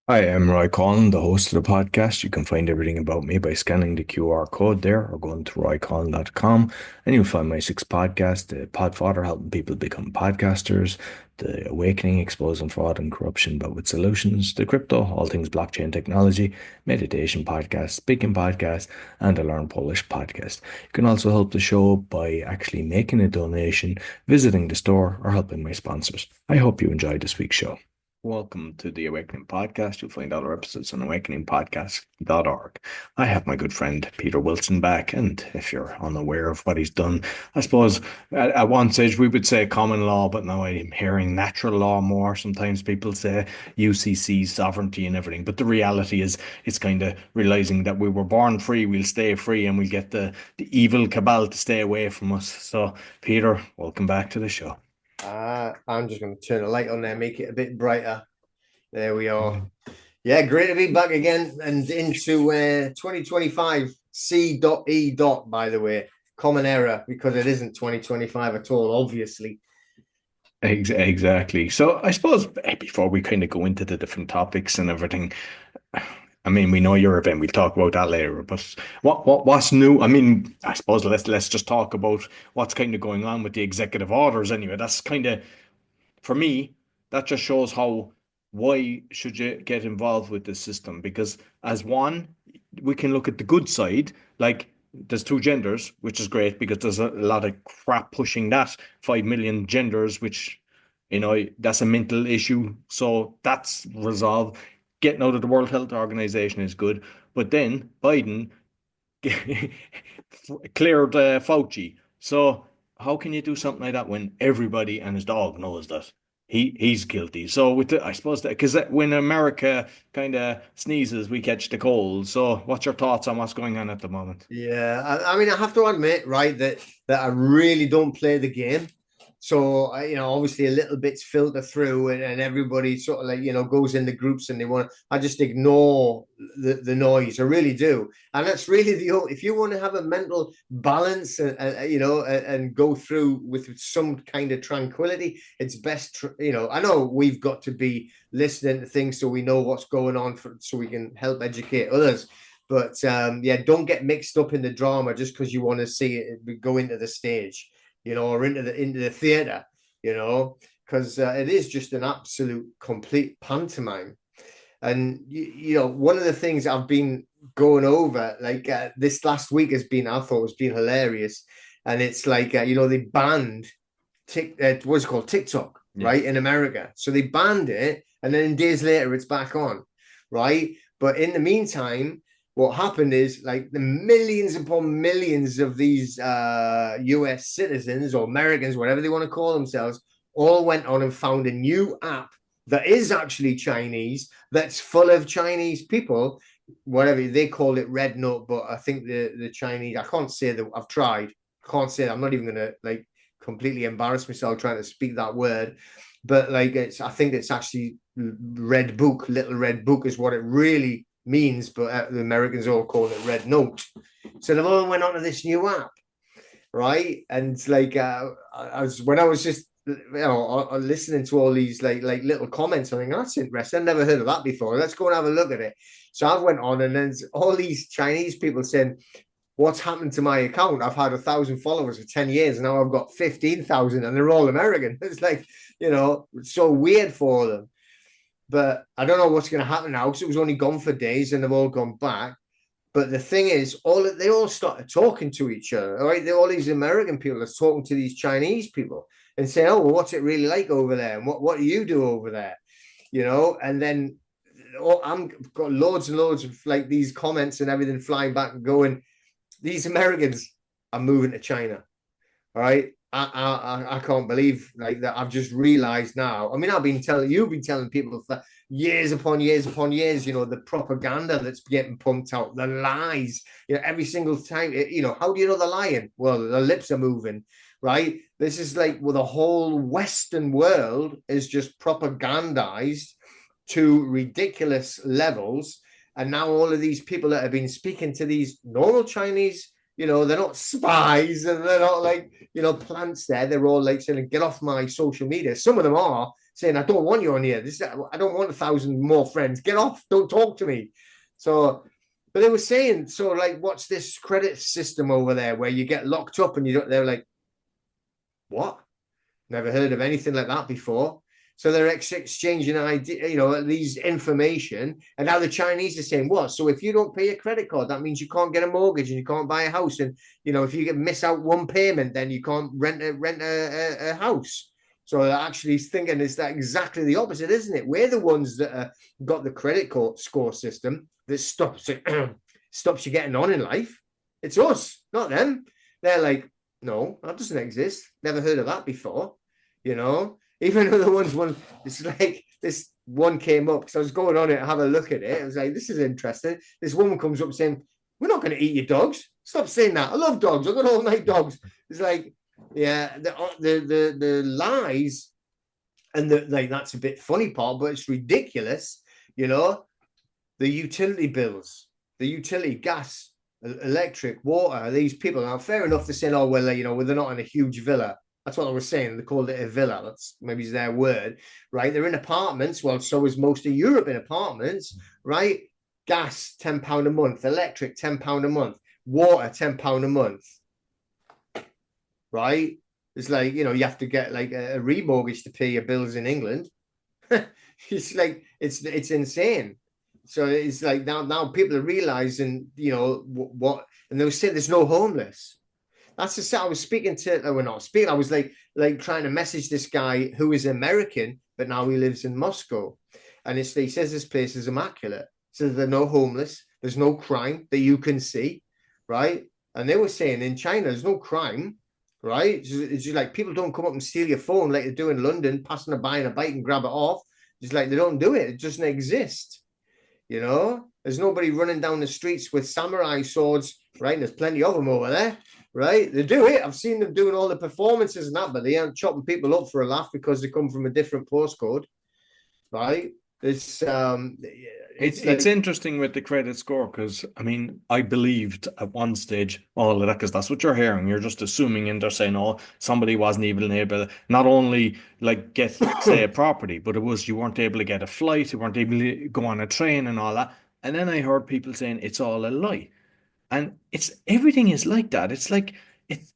Hi, I'm Roy Collin, the host of the podcast. You can find everything about me by scanning the QR code there or going to roycollin.com, and you'll find my six podcasts: the Podfather, helping people become podcasters; the Awakening, exposing fraud and corruption but with solutions; the Crypto, all things blockchain technology; meditation podcast; speaking podcast; and the Learn Polish podcast. You can also help the show by actually making a donation, visiting the store, or helping my sponsors. I hope you enjoyed this week's show. Welcome to the Awakening Podcast. You'll find all our episodes on awakeningpodcast.org. I have my good friend Peter Wilson back, and if you're unaware of what he's done, I suppose at one stage we would say common law, but now I'm hearing natural law more. Sometimes people say UCC, sovereignty, and everything, but the reality is it's kind of realizing that we were born free, we'll stay free, and we'll get the evil cabal to stay away from us. So, Peter, welcome back to the show. I'm just going to turn the light on there, make it a bit brighter. There we are. Yeah, great to be back again and into 2025 C.E. By the way, common error because it isn't 2025 at all, obviously. Exactly. So I suppose before we kind of go into the different topics and everything, I mean, we know your event. We'll talk about that later. But what's new? I mean, I suppose let's just talk about what's kind of going on with the executive orders anyway. That's kind of for me, that just shows how why should you get involved with this system? Because as one, we can look at the good side, like there's two genders, which is great because there's a lot of crap pushing that 5 million genders, which that's a mental issue. So that's resolved. Getting out of the World Health Organization is good, but then Biden cleared Fauci. So how can you do something like that when everybody and his dog knows that he's guilty? So I suppose that because when America kind of sneezes, we catch the cold. So what's your thoughts on what's going on at the moment? Yeah, I mean, I have to admit, right, that I really don't play the game. So, obviously, a little bits filter through, and everybody sort of like goes in the groups, and they want. I just ignore the noise. I really do, and that's really if you want to have a mental balance, and go through with some kind of tranquility, it's best. I know we've got to be listening to things so we know what's going on, so we can help educate others. But yeah, don't get mixed up in the drama just because you want to see it go into the stage, or into the theater, because it is just an absolute complete pantomime. And one of the things I've been going over like this last week I thought has been hilarious, and it's like they banned what's it called TikTok, Yeah. right, in America. So they banned it, and then days later it's back on, right? But in the meantime, what happened is like the millions upon millions of these US citizens or Americans, whatever they want to call themselves, all went on and found a new app that is actually Chinese, that's full of Chinese people, whatever they call it, red note. But I think the Chinese, I can't say that. I've tried, can't say that. I'm not even gonna like completely embarrass myself trying to speak that word. But like I think it's actually red book, little red book is what it really means, but the Americans all call it red note. So they've all went on to this new app, right? And like I was just listening to all these like little comments, I think that's interesting. I've never heard of that before. Let's go and have a look at it. So I went on, and then all these Chinese people saying, "What's happened to my account? I've had 1,000 followers for 10 years, and now I've got 15,000, and they're all American." It's like it's so weird for them. But I don't know what's going to happen now because it was only gone for days, and they've all gone back. But the thing is, they all started talking to each other. Right, all these American people are talking to these Chinese people and saying, "Oh, well, what's it really like over there? And what do you do over there?" And then I'm got loads and loads of like these comments and everything flying back and going, "These Americans are moving to China." All right. I can't believe like that. I've just realized now. I mean, you've been telling people for years upon years upon years, the propaganda that's getting pumped out, the lies, every single time. How do you know they're lying? Well, the lips are moving, right? This is like well, the whole Western world is just propagandized to ridiculous levels. And now all of these people that have been speaking to these normal Chinese, they're not spies and they're not like, plants there. They're all like saying, get off my social media. Some of them are, saying, I don't want you on here. I don't want 1,000 more friends. Get off. Don't talk to me. So, but they were saying, so like, what's this credit system over there where you get locked up and you don't, they're like, what? Never heard of anything like that before. So they're exchanging these information. And now the Chinese are saying, what? So if you don't pay your credit card, that means you can't get a mortgage and you can't buy a house. And, if you miss out one payment, then you can't rent a house. So they're actually thinking it's that exactly the opposite, isn't it? We're the ones that got the credit score system that stops you getting on in life. It's us, not them. They're like, no, that doesn't exist. Never heard of that before. Even though the one, it's like this one came up because I was going on it to have a look at it. I was like, this is interesting. This woman comes up saying, we're not going to eat your dogs. Stop saying that. I love dogs. I've got all my dogs. It's like, yeah, the lies, and that's a bit funny part, but it's ridiculous. The utility bills, the utility gas, electric, water. These people now, fair enough, they're saying, oh well, they're not in a huge villa. That's what I was saying. They called it a villa. That's maybe their word, right? They're in apartments. Well, so is most of Europe in apartments, right? Gas, £10 a month. Electric, £10 a month. Water, £10 a month, right? It's like, you have to get like a remortgage to pay your bills in England. It's like, it's insane. So it's like now people are realizing, what, and they were saying there's no homeless. That's just, I was speaking to, we're not speaking, I was like trying to message this guy who is American, but now he lives in Moscow. And he says this place is immaculate. So there's no homeless, there's no crime that you can see, right? And they were saying in China, there's no crime, right? It's just like people don't come up and steal your phone like they do in London, passing by on a bike and grab it off. It's like they don't do it. It doesn't exist. There's nobody running down the streets with samurai swords, right? And there's plenty of them over there, right? They do it. I've seen them doing all the performances and that, but they aren't chopping people up for a laugh because they come from a different postcode, right? It's interesting with the credit score because I mean I believed at one stage all of that because that's what you're hearing. You're just assuming and they're saying, oh, somebody wasn't even able to not only like get say a property, but it was you weren't able to get a flight, you weren't able to go on a train and all that. And then I heard people saying it's all a lie. And it's everything is like that. It's like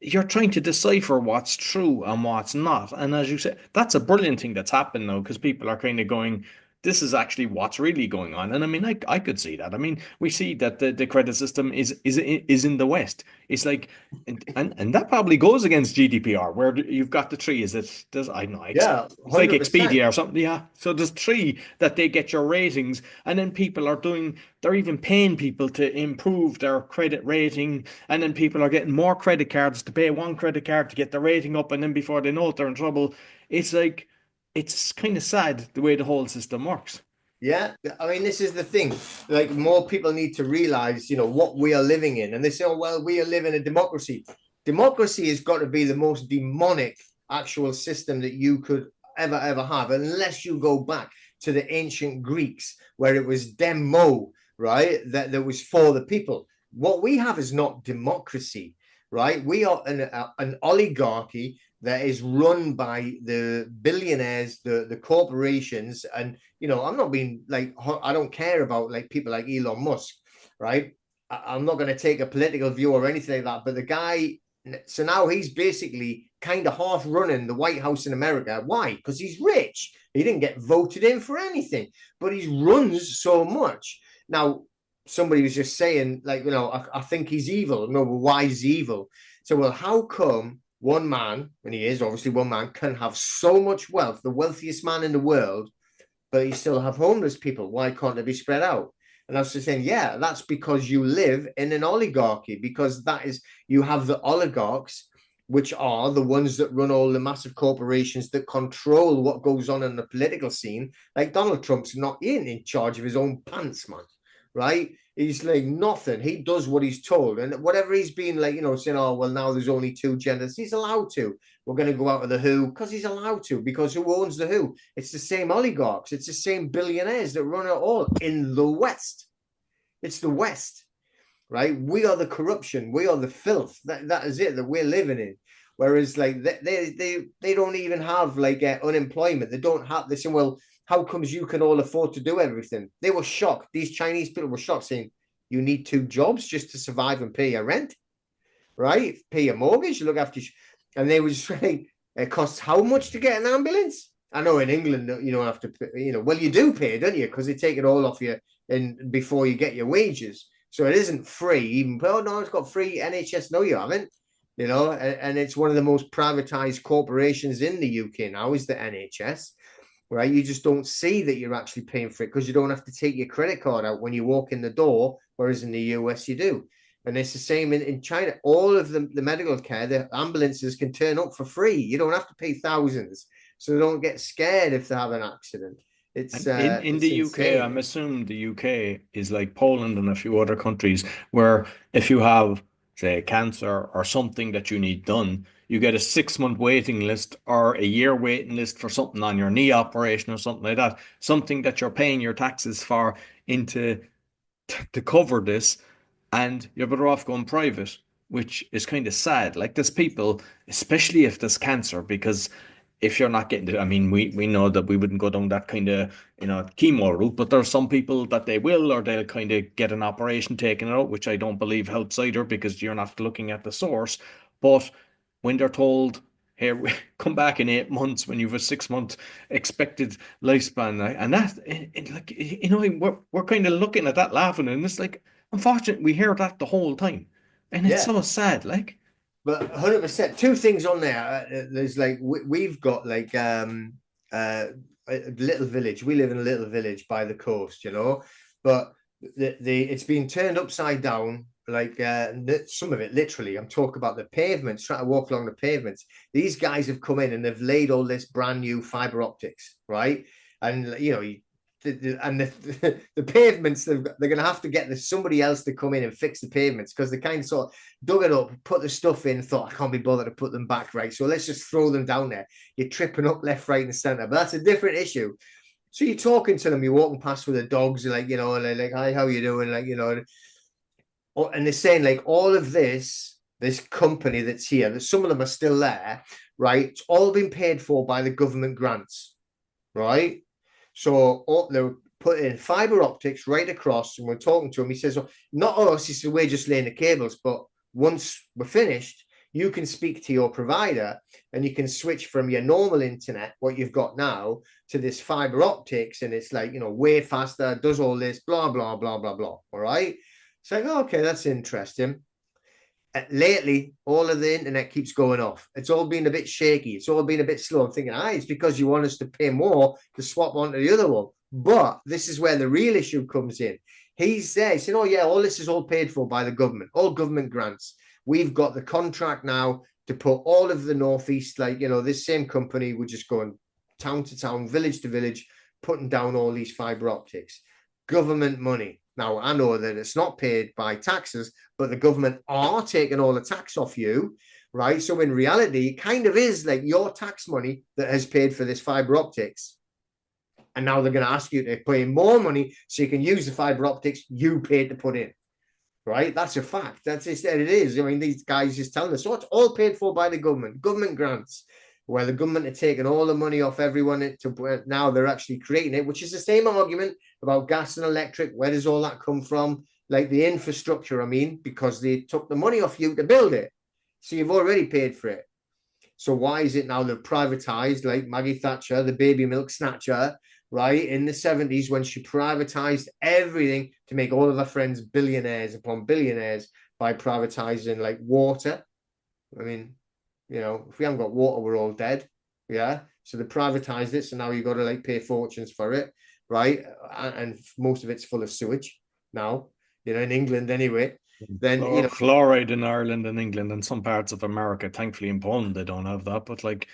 you're trying to decipher what's true and what's not. And as you say, that's a brilliant thing that's happened now because people are kind of going, this is actually what's really going on. And I mean, I could see that. I mean, we see that the credit system is in the West. It's like, and that probably goes against GDPR, where you've got the three. Is it? Does I know? Yeah, It's like 100%. Expedia or something. Yeah. So there's three that they get your ratings, and then people are doing. They're even paying people to improve their credit rating, and then people are getting more credit cards to pay one credit card to get the rating up, and then before they know it, they're in trouble. It's like it's kind of sad the way the whole system works. Yeah, I mean, this is the thing. Like, more people need to realize, what we are living in. And they say, oh, well, we are living in a democracy. Democracy has got to be the most demonic actual system that you could ever have, unless you go back to the ancient Greeks, where it was demo, right? That was for the people. What we have is not democracy, right? We are an oligarchy that is run by the billionaires, the corporations. And, I'm not being like, I don't care about like people like Elon Musk, right? I'm not going to take a political view or anything like that. But the guy, so now he's basically kind of half running the White House in America. Why? Because he's rich. He didn't get voted in for anything, but he runs so much. Now, somebody was just saying, like, I think he's evil. No, well, why is he evil? So, well, how come one man, and he is obviously one man, can have so much wealth, the wealthiest man in the world, but you still have homeless people? Why can't they be spread out? And I was just saying, yeah, that's because you live in an oligarchy, because you have the oligarchs, which are the ones that run all the massive corporations that control what goes on in the political scene. Like Donald Trump's not in charge of his own pants, man, right? He's like nothing. He does what he's told. And whatever he's been like, saying, oh, well, now there's only two genders. He's allowed to. We're going to go out of the WHO because he's allowed to, because who owns the WHO? It's the same oligarchs. It's the same billionaires that run it all in the West. It's the West, right? We are the corruption. We are the filth. That is it that we're living in. Whereas like they don't even have like unemployment. They don't have. They say, well, how comes you can all afford to do everything? They were shocked. These Chinese people were shocked, saying you need 2 jobs just to survive and pay your rent, right? Pay your mortgage, look after you. And they were just like, it costs how much to get an ambulance? I know in England you don't have to pay, well, you do pay, don't you? Because they take it all off you and before you get your wages. So it isn't free. Even, oh no, it's got free NHS. No, you haven't. And it's one of the most privatized corporations in the UK now is the NHS, right? You just don't see that you're actually paying for it because you don't have to take your credit card out when you walk in the door, whereas in the US you do. And it's the same in China. All of the medical care, the ambulances can turn up for free. You don't have to pay thousands. So they don't get scared if they have an accident. And in the UK, insane. I'm assuming the UK is like Poland and a few other countries where if you have, say, cancer or something that you need done, you get a 6 month waiting list or a year waiting list for something on your knee operation or something like that, something that you're paying your taxes for into to cover this, and you're better off going private, which is kind of sad. Like there's people, especially if there's cancer, because if you're not getting it, I mean, we know that we wouldn't go down that kind of chemo route, but there's some people that they will, or they'll kind of get an operation taken out, which I don't believe helps either because you're not looking at the source. But when they're told, here, come back in 8 months when you've a 6 month expected lifespan, and that, like, we're kind of looking at that laughing, and it's like, unfortunately, we hear that the whole time, and it's Yeah. so sad. Like, But 100%, two things on there. There's like we've got like a little village. We live in a little village by the coast, but the it's been turned upside down. Like some of it, literally. I'm talking about the pavements. Trying to walk along the pavements. These guys have come in and they've laid all this brand new fiber optics, right? And the pavements they're going to have to get somebody else to come in and fix the pavements because they kind of sort of dug it up, put the stuff in, thought I can't be bothered to put them back right, so let's just throw them down there. You're tripping up left, right, and center, but that's a different issue. So you're talking to them, you're walking past with the dogs, like like hi, how you doing, like and they're saying like all of this company that's here, that some of them are still there, right? It's all been paid for by the government grants, right? So they're putting fiber optics right across, and we're talking to him. He says, oh, not us. He said, we're just laying the cables, but once we're finished, you can speak to your provider and you can switch from your normal internet, what you've got now, to this fiber optics. And it's like, way faster, does all this, blah, blah, blah, blah, blah. All right. It's like, oh, okay, that's interesting. Lately, all of the internet keeps going off. It's all been a bit shaky. It's all been a bit slow. I'm thinking, it's because you want us to pay more to swap onto the other one. But this is where the real issue comes in. He's there. He said, oh, yeah, all this is all paid for by the government, all government grants. We've got the contract now to put all of the Northeast, like, this same company, we're just going town to town, village to village, putting down all these fiber optics. Government money. Now, I know that it's not paid by taxes, but the government are taking all the tax off you, right? So in reality, it kind of is like your tax money that has paid for this fiber optics. And now they're going to ask you to pay more money so you can use the fiber optics you paid to put in, right? That's a fact. That's just, it is. I mean, these guys just telling us, so it's all paid for by the government grants, where the government are taking all the money off everyone to now they're actually creating it, which is the same argument about gas and electric. Where does all that come from? Like the infrastructure, I mean, because they took the money off you to build it. So you've already paid for it. So why is it now they're privatized, like Maggie Thatcher, the baby milk snatcher, right? In the 70s, when she privatized everything to make all of her friends billionaires upon billionaires by privatizing like water. I mean, if we haven't got water, we're all dead. Yeah. So they privatized it. So now you've got to like pay fortunes for it. Right. And most of it's full of sewage now, in England anyway. Then, fluoride in Ireland and England and some parts of America. Thankfully, in Poland, they don't have that. But like,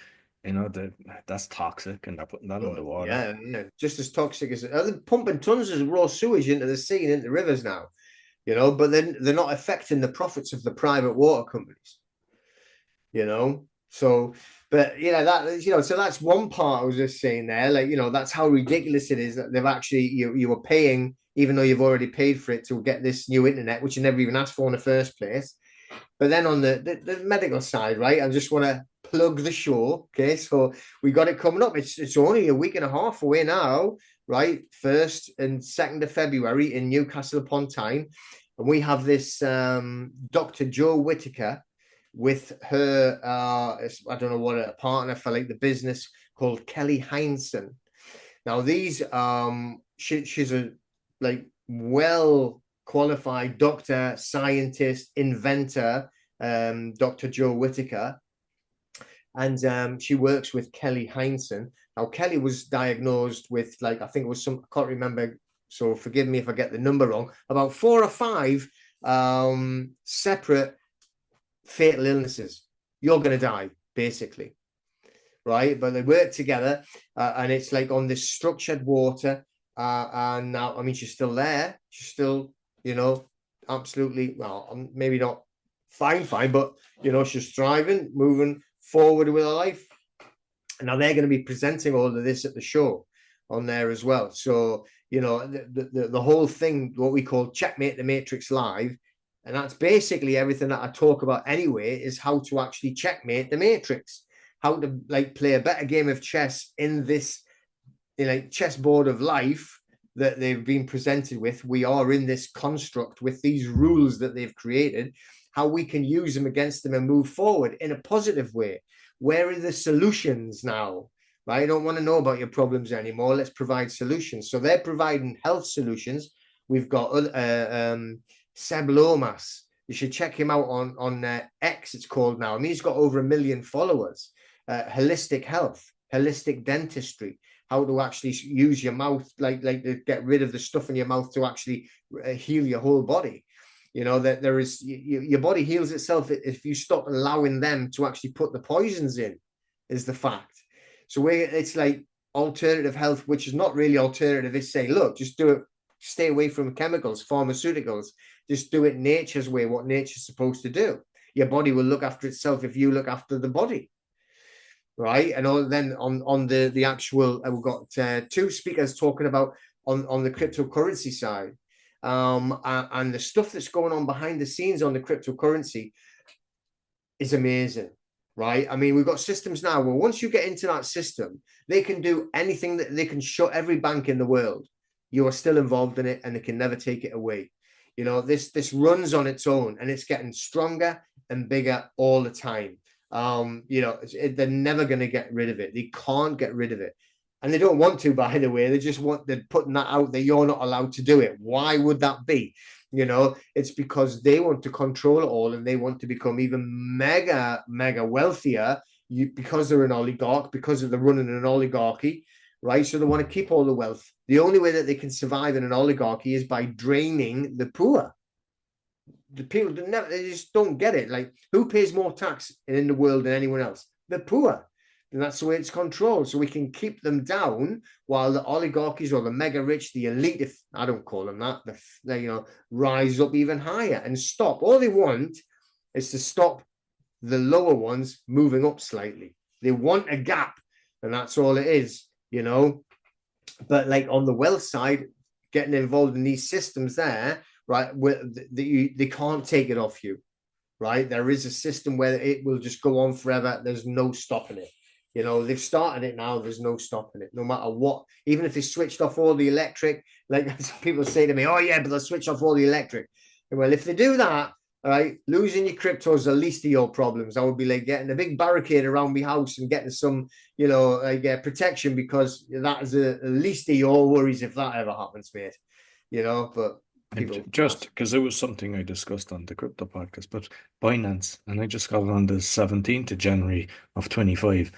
that's toxic, and they're putting that in the water. Yeah, just as toxic as they're pumping tons of raw sewage into the sea and into rivers now. But then they're not affecting the profits of the private water companies. So, but so that's one part I was just saying there, like, that's how ridiculous it is that they've actually, you were paying, even though you've already paid for it to get this new internet, which you never even asked for in the first place. But then on the medical side, right, I just want to plug the show. Okay, so we got it coming up. It's only a week and a half away now, right? 1st and 2nd of February in Newcastle upon Tyne. And we have this Dr. Joe Whitaker with her, I don't know what, a partner for like the business called Kelly Heinson. Now, she's a like well qualified doctor, scientist, inventor, Dr. Joe Whitaker, and she works with Kelly Heinson. Now, Kelly was diagnosed with like I think it was some I can't remember, so forgive me if I get the number wrong. About 4 or 5 separate fatal illnesses. You're going to die, basically, right? But they work together, and it's like on this structured water. And now, I mean, she's still there. She's still, absolutely, well, maybe not fine, but, she's thriving, moving forward with her life. And now they're going to be presenting all of this at the show on there as well. So, the whole thing, what we call Checkmate the Matrix Live, and that's basically everything that I talk about anyway, is how to actually checkmate the Matrix, how to like play a better game of chess in this chessboard of life that they've been presented with. We are in this construct with these rules that they've created, how we can use them against them and move forward in a positive way. Where are the solutions now? Right? I don't want to know about your problems anymore. Let's provide solutions. So they're providing health solutions. We've got Seb Lomas. You should check him out on X, it's called now. I mean, he's got over 1 million followers. Holistic health, holistic dentistry, how to actually use your mouth, like to get rid of the stuff in your mouth to actually heal your whole body. That there is your body heals itself if you stop allowing them to actually put the poisons in, is the fact. So it's like alternative health, which is not really alternative. It's saying, look, just do it. Stay away from chemicals, pharmaceuticals. Just do it nature's way, what nature's supposed to do. Your body will look after itself if you look after the body. Right. And then on the actual, we've got 2 speakers talking about on the cryptocurrency side, and the stuff that's going on behind the scenes on the cryptocurrency is amazing. Right. I mean, we've got systems now where once you get into that system, they can do anything, that they can shut every bank in the world. You are still involved in it and they can never take it away. This runs on its own and it's getting stronger and bigger all the time. They're never going to get rid of it. They can't get rid of it. And they don't want to, by the way. They're putting that out that you're not allowed to do it. Why would that be? It's because they want to control it all and they want to become even mega, mega wealthier because they're an oligarch, because they're running an oligarchy, right? So they want to keep all the wealth. The only way that they can survive in an oligarchy is by draining the poor. The people they just don't get it. Like, who pays more tax in the world than anyone else? The poor. And that's the way it's controlled. So we can keep them down while the oligarchies or the mega rich, the elite, if I don't call them that, they rise up even higher and stop. All they want is to stop the lower ones moving up slightly. They want a gap, and that's all it is, But like on the wealth side, getting involved in these systems there, right, where they can't take it off you, right? There is a system where it will just go on forever. There's no stopping it. They've started it now. There's no stopping it, no matter what. Even if they switched off all the electric, like people say to me, oh yeah, but they'll switch off all the electric. And well, if they do that, all right, losing your crypto is the least of your problems. I would be like getting a big barricade around my house and getting some, protection, because that is the least of your worries if that ever happens, mate. But people, just because it was something I discussed on the crypto podcast, but Binance, and I just got it on the 17th of January of 25,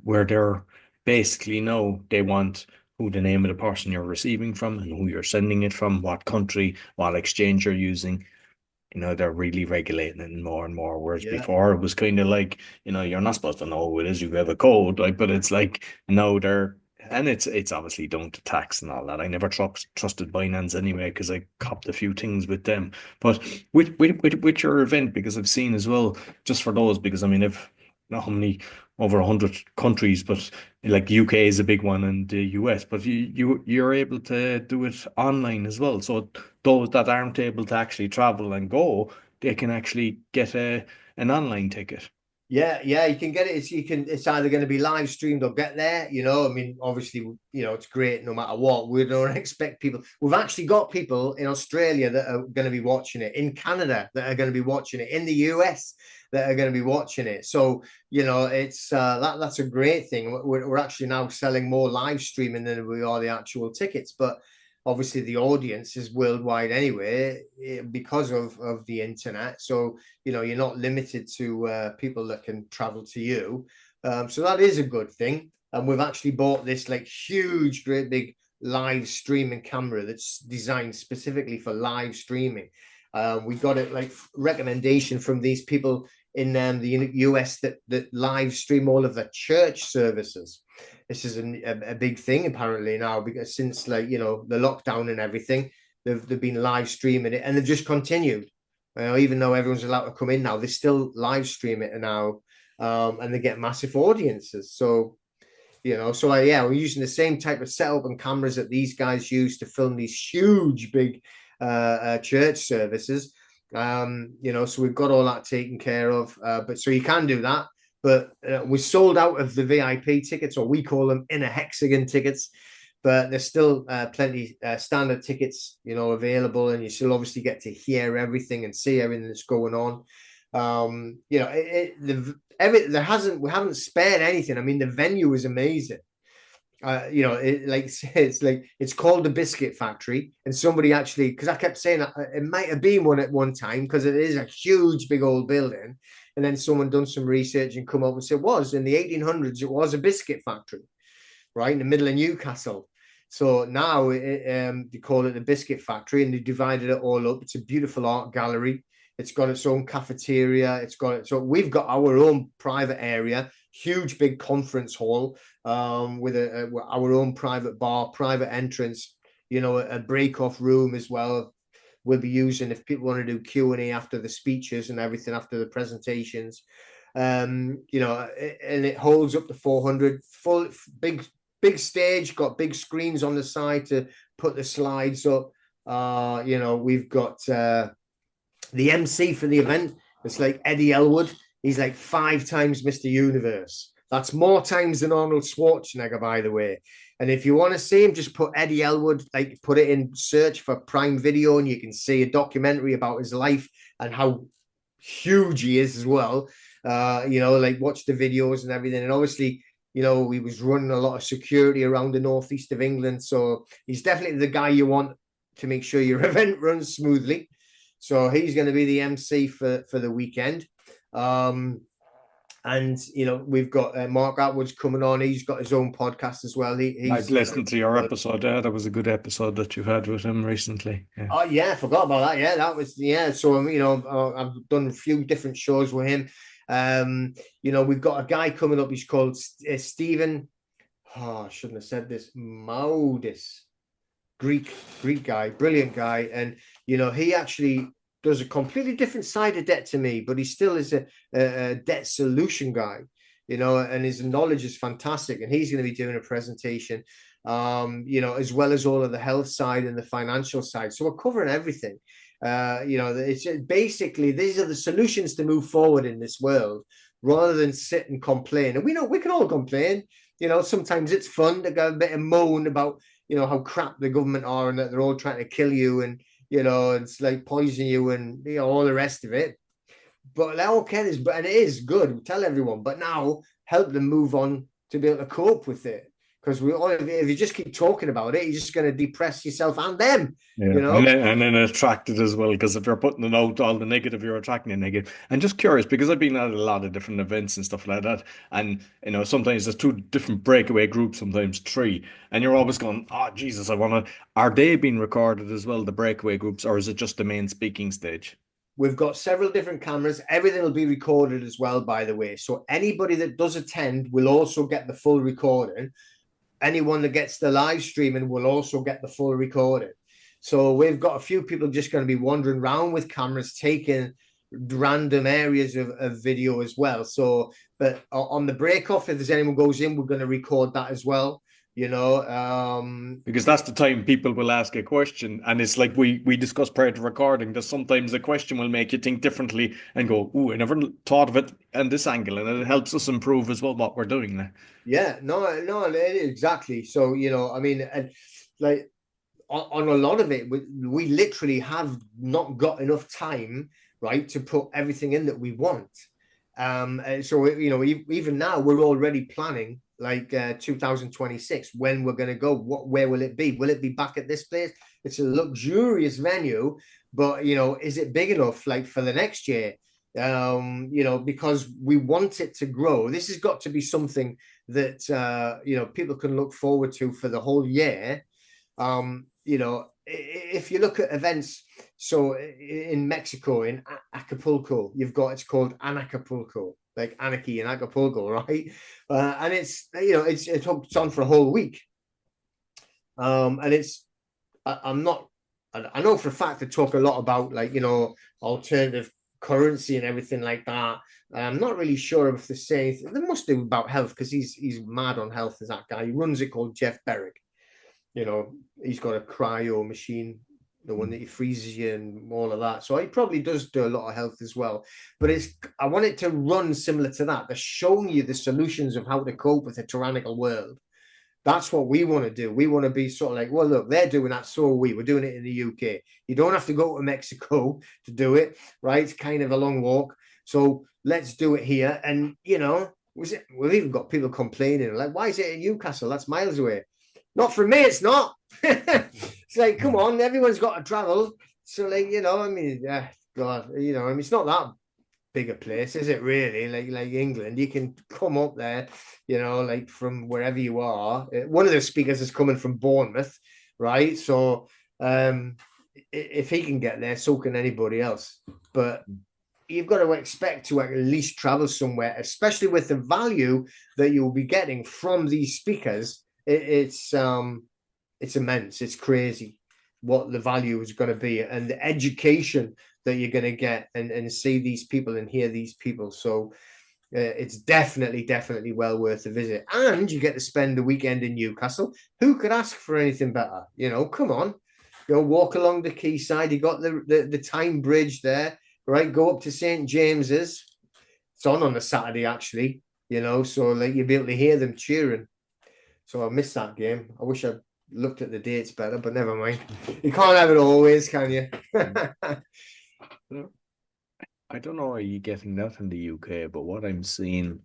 where they're basically know they want who the name of the person you're receiving from and who you're sending it from, what country, what exchange you're using. They're really regulating it more and more. Whereas before it was kind of like, you're not supposed to know who it is. You have a code, like, but it's like, no, and it's obviously down to tax and all that. I never trusted Binance anyway because I copped a few things with them. But with your event, because I've seen as well, just for those, because I mean, if not how many, over 100 countries, but like UK is a big one and the US, but you're able to do it online as well. So those that aren't able to actually travel and go, they can actually get an online ticket. Yeah, you can get it. It's either going to be live streamed or get there. I mean, obviously, it's great no matter what. We don't expect people. We've actually got people in Australia that are going to be watching it, in Canada that are going to be watching it, in the US that are going to be watching it. So, it's that's a great thing. We're actually now selling more live streaming than we are the actual tickets, but obviously the audience is worldwide anyway because of the internet. So you're not limited to people that can travel to you. So that is a good thing. And we've actually bought this like huge, great big live streaming camera that's designed specifically for live streaming. We got it like recommendation from these people in the US that live stream all of the church services. This is a big thing apparently now, because since the lockdown and everything, they've been live streaming it, and they've just continued. Even though everyone's allowed to come in now, they still live stream it now, and they get massive audiences. So we're using the same type of setup and cameras that these guys use to film these huge big church services. So we've got all that taken care of. But so you can do that. But we sold out of the VIP tickets, or we call them inner hexagon tickets. But there's still plenty standard tickets, available, and you still obviously get to hear everything and see everything that's going on. We haven't spared anything. I mean, the venue is amazing. It's called the Biscuit Factory, and somebody actually, because I kept saying it might have been one at one time, because it is a huge big old building, and then someone done some research and come up and said it was in the 1800s, it was a biscuit factory right in the middle of Newcastle. So now they call it the Biscuit Factory, and they divided it all up. It's a beautiful art gallery. It's got its own cafeteria. So we've got our own private area, huge big conference hall, with our own private bar, private entrance, a break-off room as well. We'll be using if people want to do Q&A after the speeches and everything, after the presentations. And it holds up to 400, full big stage, got big screens on the side to put the slides up. We've got the MC for the event. It's like Eddie Elwood. He's like 5 times Mr. Universe. That's more times than Arnold Schwarzenegger, by the way. And if you want to see him, just put Eddie Elwood, put it in search for Prime Video, and you can see a documentary about his life and how huge he is as well. Watch the videos and everything. And obviously, he was running a lot of security around the northeast of England. So he's definitely the guy you want to make sure your event runs smoothly. So he's going to be the MC for the weekend. We've got Mark Atwood's coming on. He's got his own podcast as well. I've listened to your episode. That was a good episode that you've had with him recently. Yeah. Oh yeah, I forgot about that. Yeah, that was So I've done a few different shows with him. We've got a guy coming up. He's called Stephen. Oh, I shouldn't have said this. Maudis, Greek guy, brilliant guy, and he actually does a completely different side of debt to me, but he still is a debt solution guy, and his knowledge is fantastic. And he's going to be doing a presentation, as well as all of the health side and the financial side. So we're covering everything. It's basically, these are the solutions to move forward in this world, rather than sit and complain. And we know we can all complain. Sometimes it's fun to go a bit and moan about, how crap the government are and that they're all trying to kill you and, it's like poison you and, all the rest of it. But okay, and it is good. We tell everyone, but now help them move on to be able to cope with it. Because if you just keep talking about it, you're just going to depress yourself and them. Yeah. And then attract it as well. Because if you're putting out all the negative, you're attracting the negative. And just curious, because I've been at a lot of different events and stuff like that, and sometimes there's 2 different breakaway groups, sometimes 3, and you're always going, "Oh Jesus, I want to." Are they being recorded as well, the breakaway groups, or is it just the main speaking stage? We've got several different cameras. Everything will be recorded as well, by the way. So anybody that does attend will also get the full recording. Anyone that gets the live streaming will also get the full recording. So we've got a few people just going to be wandering around with cameras, taking random areas of video as well. So, but on the break off, if there's anyone goes in, we're going to record that as well. Because that's the time people will ask a question, and it's like we discussed prior to recording that sometimes a question will make you think differently and go, "Ooh, I never thought of it and this angle," and it helps us improve as well what we're doing now. Yeah, no, exactly. So, I mean, and like on a lot of it, we literally have not got enough time, right, to put everything in that we want. So, even now we're already planning like 2026, when we're going to go. Where will it be? Will it be back at this place? It's a luxurious venue, but is it big enough like for the next year? Because we want it to grow. This has got to be something that people can look forward to for the whole year. If you look at events, so in Mexico, in Acapulco, it's called Anacapulco, like anarchy in Acapulco, right? And it's on for a whole week. And I'm not, I know for a fact they talk a lot about like, alternative currency and everything like that. I'm not really sure if they say, they must do about health, because he's mad on health, as that guy. He runs it, called Jeff Berrick. He's got a cryo machine, the one that he freezes you and all of that. So he probably does do a lot of health as well. But I want it to run similar to that. They're showing you the solutions of how to cope with a tyrannical world. That's what we want to do. We want to be sort of like, well, look, they're doing that, so are we. We're doing it in the UK. You don't have to go to Mexico to do it, right? It's kind of a long walk. So let's do it here. And, we've even got people complaining, like, why is it in Newcastle? That's miles away. Not for me, it's not. It's like, come on, everyone's got to travel. So, like, I mean, God, I mean, it's not that big a place, is it really? Like England, you can come up there, like from wherever you are. One of the speakers is coming from Bournemouth, right? So, if he can get there, so can anybody else. But you've got to expect to at least travel somewhere, especially with the value that you'll be getting from these speakers. It's immense. It's crazy what the value is going to be, and the education that you're going to get, and see these people and hear these people. So it's definitely well worth a visit, and you get to spend a weekend in Newcastle. Who could ask for anything better? Come on, walk along the quayside. You got the Tyne Bridge there, right? Go up to St James's. It's on a Saturday, actually. So like you'll be able to hear them cheering. So I missed that game. I wish I looked at the dates better, but never mind. You can't have it always, can you? I don't know, are you getting that in the UK, but what I'm seeing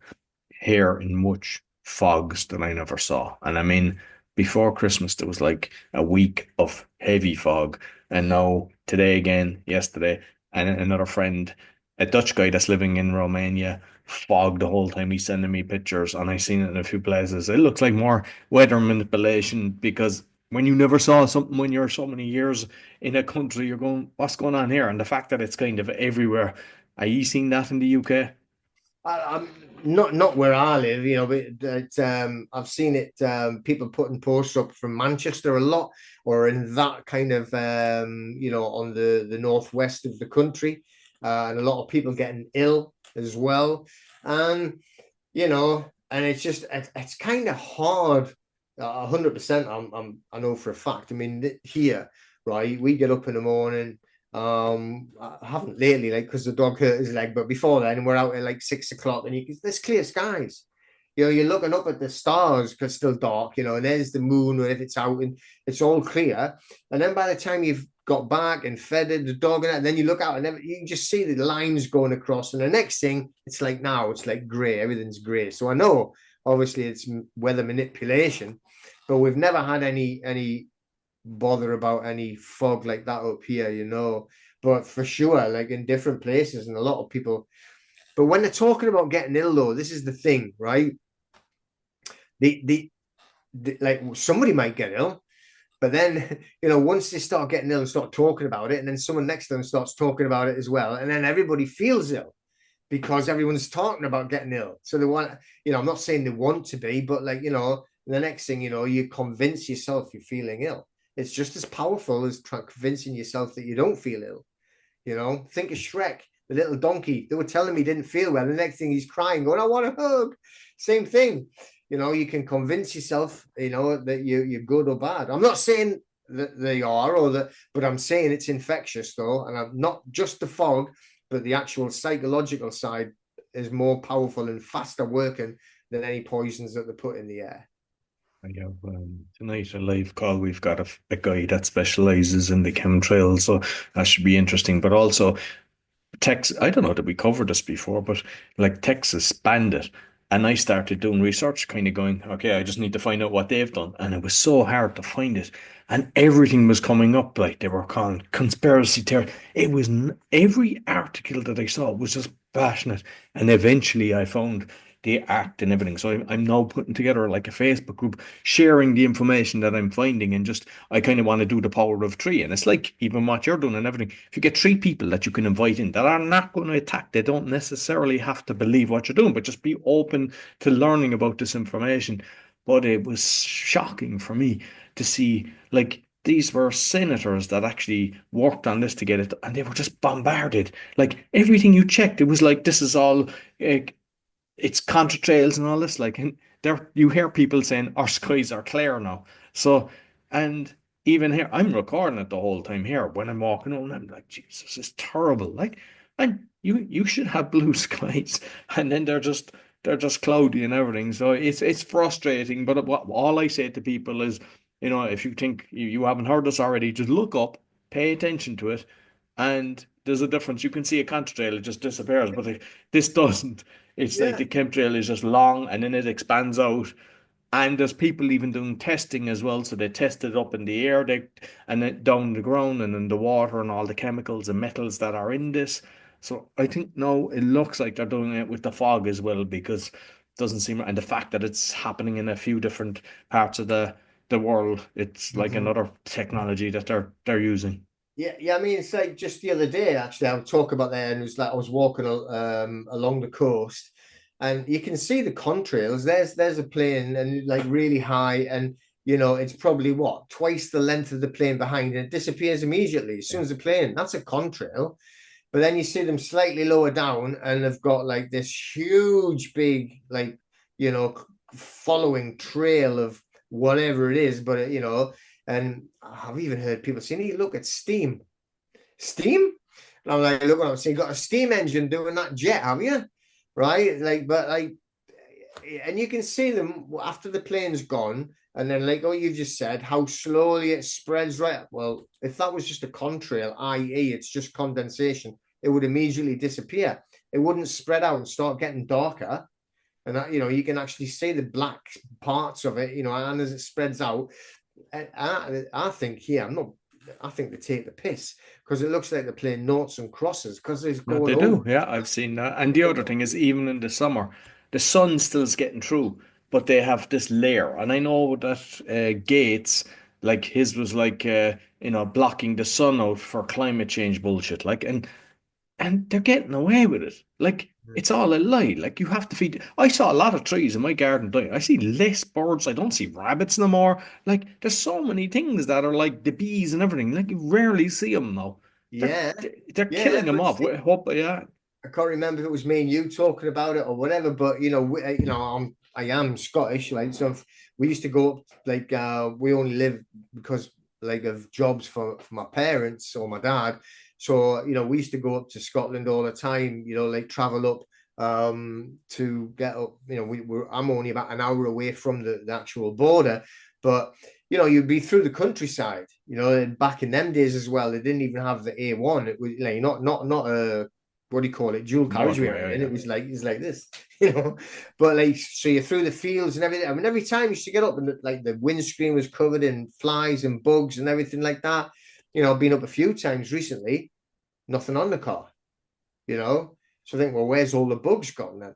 here in much fogs that I never saw. And I mean, before Christmas, there was like a week of heavy fog. And now, today again, yesterday, and another friend, a Dutch guy that's living in Romania, fog the whole time. He's sending me pictures, and I've seen it in a few places. It looks like more weather manipulation, because when you never saw something when you're so many years in a country, you're going, what's going on here? And the fact that it's kind of everywhere. Are you seeing that in the UK? I'm not where I live, but I've seen it. People putting posts up from Manchester a lot, or in that kind of on the northwest of the country, and a lot of people getting ill as well, and and it's kind of hard. 100%. I know for a fact. I mean, here, right? We get up in the morning. I haven't lately, like, because the dog hurt his leg, but before then, we're out at like 6 o'clock, and there's clear skies. You're looking up at the stars because it's still dark, and there's the moon, or if it's out, and it's all clear. And then by the time you've got back and fed the dog, and then you look out, and then you can just see the lines going across. And the next thing, it's like now, it's like grey, everything's grey. So I know, obviously, it's weather manipulation, but we've never had any bother about any fog like that up here, but for sure, like in different places, and a lot of people. But when they're talking about getting ill, though, this is the thing, right? The like, somebody might get ill, but then once they start getting ill and start talking about it, and then someone next to them starts talking about it as well, and then everybody feels ill because everyone's talking about getting ill. So they want, I'm not saying they want to be, but like, the next thing you convince yourself you're feeling ill. It's just as powerful as convincing yourself that you don't feel ill. Think of Shrek, the little donkey. They were telling me he didn't feel well. The next thing he's crying, going, I want a hug. Same thing. you can convince yourself, that you're good or bad. I'm not saying that they are or that, but I'm saying it's infectious though, and I'm not just the fog, but the actual psychological side is more powerful and faster working than any poisons that they put in the air. I have tonight a live call. We've got a guy that specializes in the chemtrails, so that should be interesting. But also, Texas, I don't know that we covered this before, but like Texas banned it. And I started doing research, kind of going, okay, I just need to find out what they've done. And it was so hard to find it. And everything was coming up, like they were calling conspiracy theory. It was every article that I saw was just bashing it. And eventually I found the act and everything. So I'm now putting together like a Facebook group, sharing the information that I'm finding, and just I kind of want to do the power of three. And it's like even what you're doing and everything. If you get three people that you can invite in that are not going to attack, they don't necessarily have to believe what you're doing, but just be open to learning about this information. But it was shocking for me to see like these were senators that actually worked on this to get it, and they were just bombarded. Like everything you checked, it was like this is all uh, it's contratrails and all this. Like, and there you hear people saying our skies are clear now. So, and even here, I'm recording it the whole time here when I'm walking home. I'm like, Jesus, it's terrible. Like, and you should have blue skies, and then they're just cloudy and everything. So it's frustrating. But all I say to people is, if you think you haven't heard this already, just look up, pay attention to it, and there's a difference. You can see a contrail, it just disappears, but this doesn't. It's like Yeah, the chemtrail is just long and then it expands out. And there's people even doing testing as well. So they test it up in the air, and then down the ground and in the water and all the chemicals and metals that are in this. So I think no, it looks like they're doing it with the fog as well because it doesn't seem, and the fact that it's happening in a few different parts of the world, it's like mhm. another technology that they're using. Yeah, yeah. I mean, it's like just the other day, actually, I was talking about there, and it was like I was walking along the coast, and you can see the contrails. There's a plane, and like really high, and it's probably what twice the length of the plane behind, and it disappears immediately as soon as the plane. That's a contrail. But then you see them slightly lower down, and they've got like this huge, big, like you know, following trail of whatever it is. But and I've even heard people saying, "Hey, look at steam, steam." And I'm like, "Look what I'm saying. You got a steam engine doing that jet, have you?" Right? Like, but like, and you can see them after the plane's gone, and then like what you just said, how slowly it spreads. Right. Well, if that was just a contrail, i.e., it's just condensation, it would immediately disappear. It wouldn't spread out and start getting darker. And that, you can actually see the black parts of it, and as it spreads out, I think, yeah, I'm not. I think they take the piss because it looks like they're playing noughts and crosses because it's No, going they over. do. Yeah, I've seen that. And the other thing is, even in the summer, the sun still's getting through, but they have this layer. And I know that Gates, like his was like, blocking the sun out for climate change bullshit. Like, and they're getting away with it. Like, it's all a lie. Like, you have to feed. I saw a lot of trees in my garden dying. I see less birds. I don't see rabbits no more. Like, there's so many things that are like the bees and everything. Like, you rarely see them now. They're Yeah, they're yeah, killing them but off. see, Hope, yeah. I can't remember if it was me and you talking about it or whatever, but I am Scottish, like so. We used to go up, like we only live because like of jobs for my parents or my dad. So we used to go up to Scotland all the time. Like travel up to get up. I'm only about an hour away from the actual border, but you'd be through the countryside. And back in them days as well, they didn't even have the A1. It was like not a what do you call it, dual carriageway or Motorway, oh anything. yeah. It's like this, you know. But like, so you're through the fields and everything. I mean, every time you used to get up and like the windscreen was covered in flies and bugs and everything like that. I've been up a few times recently, nothing on the car, you know. So I think, well, where's all the bugs gone then?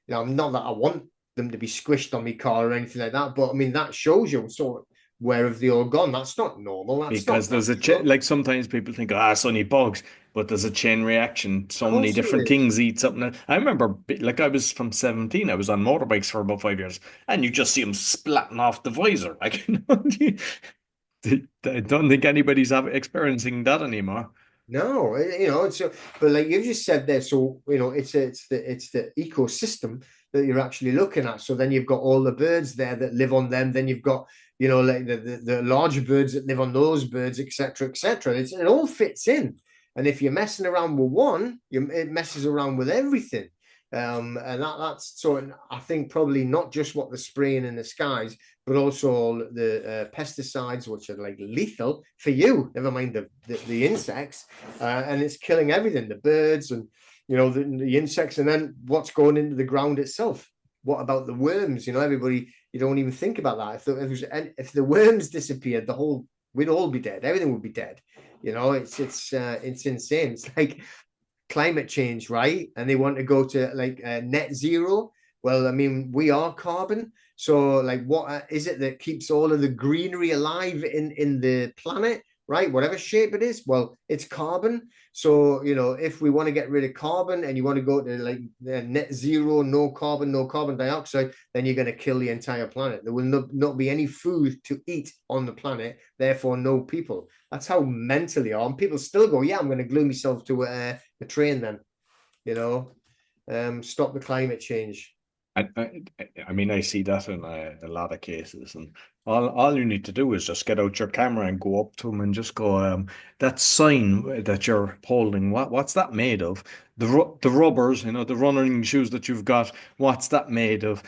Not that I want them to be squished on my car or anything like that, but I mean that shows you sort of where have they all gone? That's not normal. That's not Because there's a natural. like sometimes people think, it's only bugs, but there's a chain reaction. Of So many course different there is. things eat something. I remember, like I was from 17, I was on motorbikes for about 5 years, and you just see them splatting off the visor. Like, I don't think anybody's experiencing that anymore. No, so but like you just said there, so it's the ecosystem. that you're actually looking at. So then you've got all the birds there that live on them. Then you've got, like the larger birds that live on those birds, etc., etc. It all fits in. And if you're messing around with one, it messes around with everything. And that's so I think probably not just what they're spraying in the skies, but also the pesticides, which are like lethal for you, never mind the insects, and it's killing everything, the birds and the insects, and then what's going into the ground itself. What about the worms? Everybody, you don't even think about that. If the worms disappeared, we'd all be dead. Everything would be dead. It's insane. It's like climate change, right? And they want to go to like net zero. Well, I mean, we are carbon. So like, what is it that keeps all of the greenery alive in the planet, right? Whatever shape it is, well, it's carbon. So, if we want to get rid of carbon and you want to go to like net zero, no carbon dioxide, then you're going to kill the entire planet. There will not be any food to eat on the planet, therefore no people. That's how mentally are. And people still go, yeah, I'm going to glue myself to a train then, stop the climate change. I mean, I see that in a lot of cases, and all you need to do is just get out your camera and go up to them and just go, that sign that you're holding, what's that made of? The rubbers, the running shoes that you've got, what's that made of?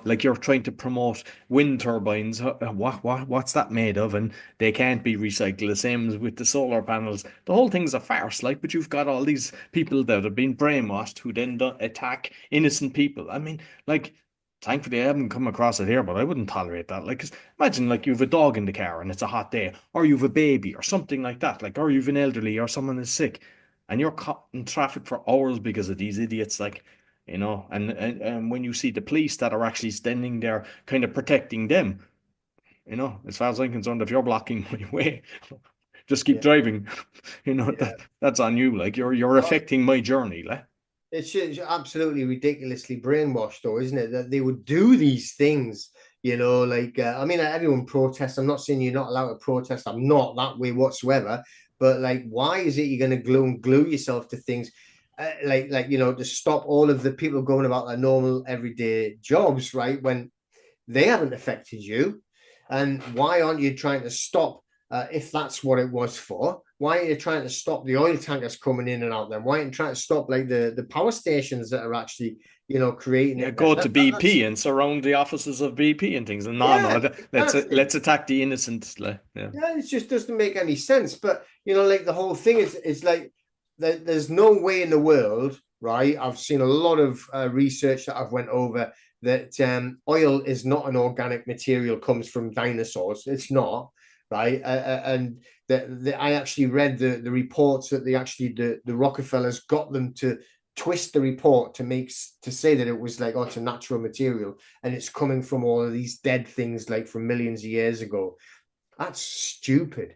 Like you're trying to promote wind turbines, what's that made of? And they can't be recycled. The same as with the solar panels. The whole thing's a farce, like, but you've got all these people that have been brainwashed who then attack innocent people. I mean, like, thankfully I haven't come across it here, but I wouldn't tolerate that. Like, 'cause imagine like you have a dog in the car and it's a hot day, or you have a baby or something like that, like, or you've an elderly or someone is sick, and you're caught in traffic for hours because of these idiots, like, and when you see the police that are actually standing there kind of protecting them, as far as I'm concerned, if you're blocking my way, just keep Yeah, driving. yeah. That's on you. Like you're affecting my journey, like. It's just absolutely ridiculously brainwashed, though, isn't it? That they would do these things, like, I mean, everyone protests. I'm not saying you're not allowed to protest. I'm not that way whatsoever. But like, why is it you're going to glue yourself to things? To stop all of the people going about their normal everyday jobs, right? When they haven't affected you. And why aren't you trying to stop, if that's what it was for? Why are you trying to stop the oil tankers coming in and out? Then why aren't you trying to stop like the power stations that are actually, creating Yeah, it? go to BP and surround the offices of BP and things. And no, Yeah, let's attack the innocent. Like, yeah. Yeah, it just doesn't make any sense. But like the whole thing is like there's no way in the world, right? I've seen a lot of research that I've went over that oil is not an organic material, comes from dinosaurs. It's not, right? And I actually read the reports that the Rockefellers got them to twist the report to say that it was like, oh, it's a natural material and it's coming from all of these dead things like from millions of years ago. That's stupid,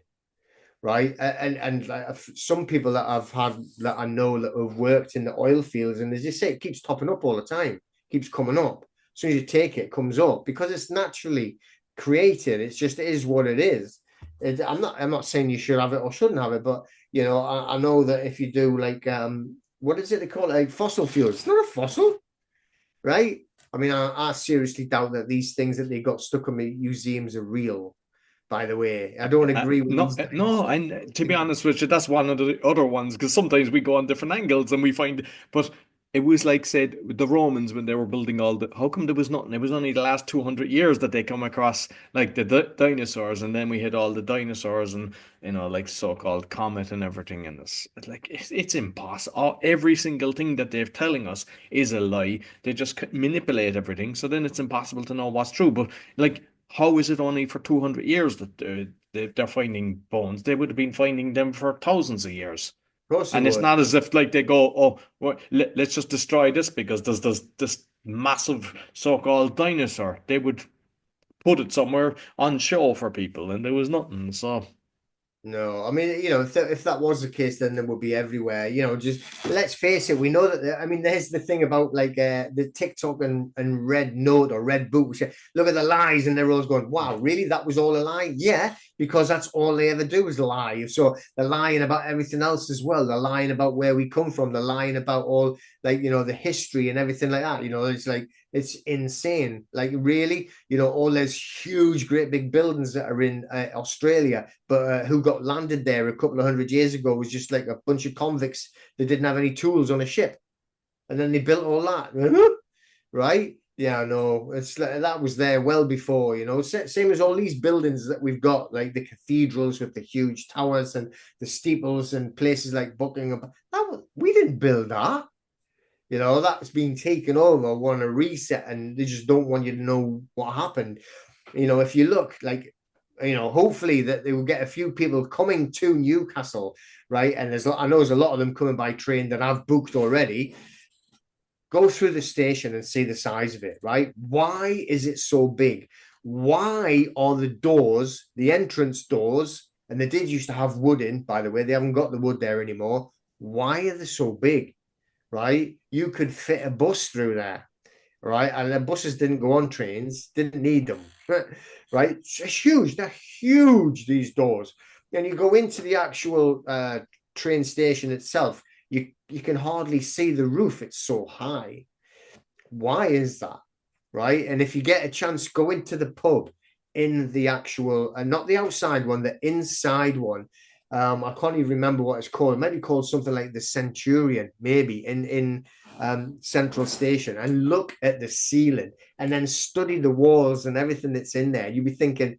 right? And like some people that I've had that I know that have worked in the oil fields, and as you say, it keeps topping up all the time, keeps coming up. As soon as you take it, it comes up because it's naturally created. It's just it is what it is. I'm not saying you should have it or shouldn't have it, but I know that if you do like what is it they call it, like fossil fuels? It's not a fossil, right? I mean, I seriously doubt that these things that they got stuck in museums are real, by the way. I don't agree with No, these no, dinosaurs. and to be honest with you, that's one of the other ones because sometimes we go on different angles and we find, but it was like said the Romans when they were building all the. How come there was nothing? It was only the last 200 years that they come across like the dinosaurs, and then we had all the dinosaurs and like so-called comet and everything, and it's impossible. Every single thing that they're telling us is a lie. They just manipulate everything, so then it's impossible to know what's true. But like, how is it only for 200 years that they're finding bones? They would have been finding them for thousands of years. Of course it And it's would. not as if like they go, oh, well, let's just destroy this because there's this massive so-called dinosaur. They would put it somewhere on show for people, and there was nothing. So No, I mean, if that was the case, then it would be everywhere. Just let's face it. We know that. I mean, there's the thing about like the TikTok and Red Note or Red Book. Which look at the lies, and they're always going, "Wow, really? That was all a lie?" Yeah, because that's all they ever do is lie. So they're lying about everything else as well. They're lying about where we come from. They're lying about all, like, the history and everything like that. It's like, it's insane. Like, really, all those huge, great big buildings that are in Australia, but who got landed there a couple of 100 years ago was just like a bunch of convicts that didn't have any tools on a ship. And then they built all that, right? Yeah, no, it's like, that was there well before, same as all these buildings that we've got, like the cathedrals with the huge towers and the steeples and places like Buckingham. We didn't build that. That's been taken over, want to reset, and they just don't want you to know what happened. If you look, like, hopefully that they will get a few people coming to Newcastle, right? And I know there's a lot of them coming by train that I've booked already. Go through the station and see the size of it, right? Why is it so big? Why are the doors, the entrance doors, and they did used to have wood in, by the way, they haven't got the wood there anymore. Why are they so big? Right? You could fit a bus through there, right? And the buses didn't go on trains, didn't need them, right? It's huge. They're huge, these doors. And you go into the actual train station itself, you can hardly see the roof. It's so high. Why is that? Right? And if you get a chance, go into the pub in the actual, and not the outside one, the inside one. I can't even remember what it's called. It might be called something like the Centurion, maybe in Central Station, and look at the ceiling and then study the walls and everything that's in there. You'd be thinking,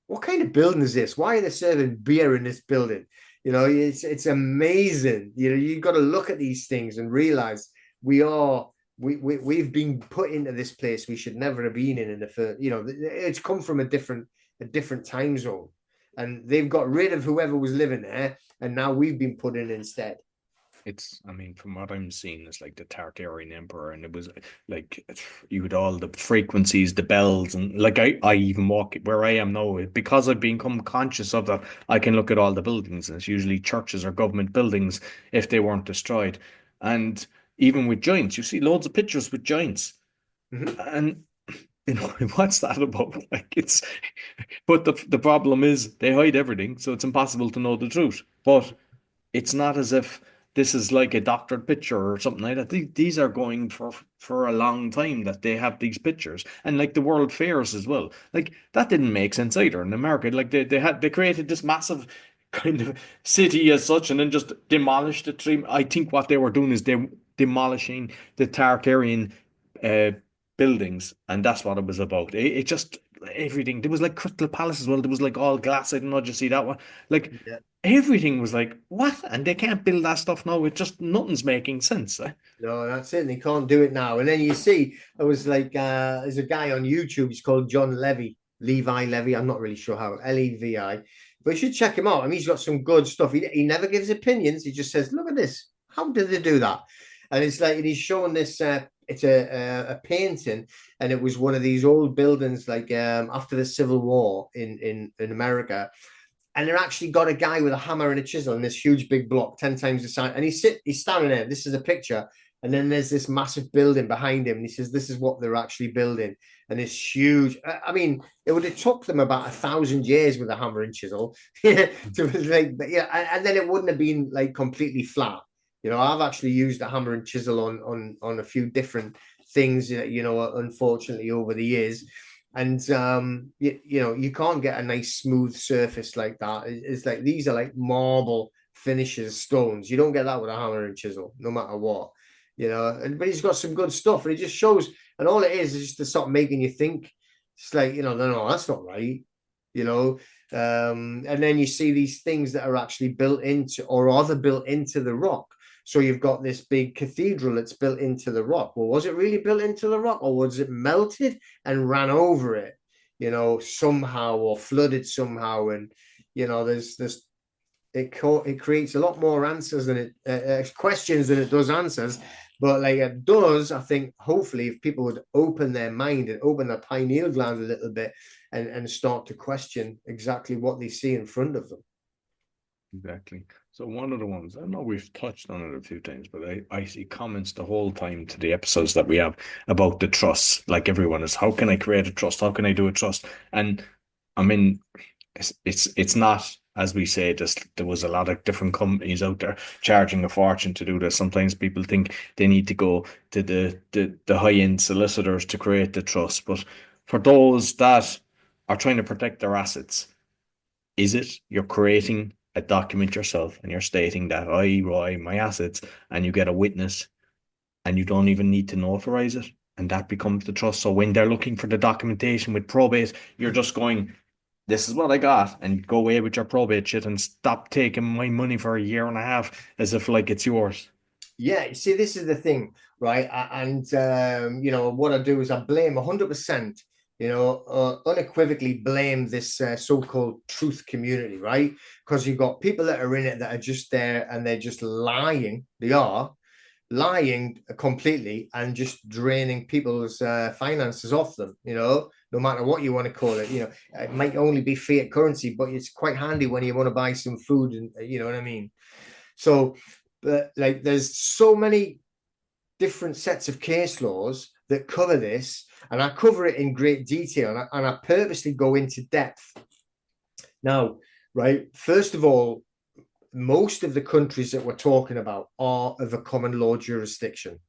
what kind of building is this? Why are they serving beer in this building? It's amazing. You've got to look at these things and realize we've been put into this place we should never have been in the first. It's come from a different time zone, and they've got rid of whoever was living there, and now we've been put in instead. I mean, from what I'm seeing, it's like the Tartarian Empire, and it was like you had all the frequencies, the bells, and like I even walk where I am now because I've become conscious of that. I can look at all the buildings, and it's usually churches or government buildings if they weren't destroyed. And even with giants, you see loads of pictures with giants, Mhm. and what's that about? Like but the problem is they hide everything, so it's impossible to know the truth. But it's not as if this is like a doctored picture or something like that. These are going for a long time that they have these pictures, and like the World Fairs as well. Like that didn't make sense either in America. Like they created this massive kind of city as such, and then just demolished the tree. I think what they were doing is they demolishing the Tartarian uh, buildings, and that's what it was about. It just everything. There was like Crystal Palace as well. There was like all glass. I don't know. Did you see that one? Like Yeah. everything was like, what? And they can't build that stuff now. It just nothing's making sense. No, that's it. They can't do it now. And then you see, there was like there's a guy on YouTube. He's called John Levi Levy. I'm not really sure how Levi, but you should check him out. I mean, he's got some good stuff. He never gives opinions. He just says, "Look at this. How did they do that?" And it's like, and he's showing this. It's a painting, and it was one of these old buildings, like after the Civil War in America, and they're actually got a guy with a hammer and a chisel in this huge big block, 10 times the size. And he's standing there. This is a picture. And then there's this massive building behind him. And he says, this is what they're actually building. And it's huge. I mean, it would have took them about 1,000 years with a hammer and chisel to like, yeah. And then it wouldn't have been like completely flat. I've actually used a hammer and chisel on a few different things, unfortunately over the years. And you can't get a nice smooth surface like that. It's like these are like marble finishes, stones. You don't get that with a hammer and chisel, no matter what. But he's got some good stuff, and it just shows. And all it is just to start making you think. It's like, no, that's not right. You know, and then you see these things that are actually built into, or are they built into the rock. So you've got this big cathedral that's built into the rock. Well, was it really built into the rock, or was it melted and ran over it, somehow, or flooded somehow? And there's it creates a lot more answers than questions than it does answers. But like it does, I think, hopefully, if people would open their mind and open their pineal gland a little bit and start to question exactly what they see in front of them. Exactly. So one of the ones, I know we've touched on it a few times, but I see comments the whole time to the episodes that we have about the trust. Like everyone is, how can I create a trust? How can I do a trust? And I mean, it's not, as we say, just there was a lot of different companies out there charging a fortune to do this. Sometimes people think they need to go to the high-end solicitors to create the trust. But for those that are trying to protect their assets, is it you're creating a document yourself and you're stating that I, Roy, my assets, and you get a witness and you don't even need to notarize it, and that becomes the trust. So when they're looking for the documentation with probate, you're just going, this is what I got, and go away with your probate shit and stop taking my money for a year and a half as if like it's yours. Yeah, you see, this is the thing, right? And you know, what I do is I blame 100%, you know, unequivocally blame this so-called truth community, right? Because you've got people that are in it that are just there and they're just lying. They are lying completely and just draining people's finances off them, you know, no matter what you want to call it. You know, it might only be fiat currency, but it's quite handy when you want to buy some food, and you know what I mean. So, but like, there's so many different sets of case laws that cover this, and I cover it in great detail, and I purposely go into depth. Now, right, first of all, most of the countries that we're talking about are of a common law jurisdiction.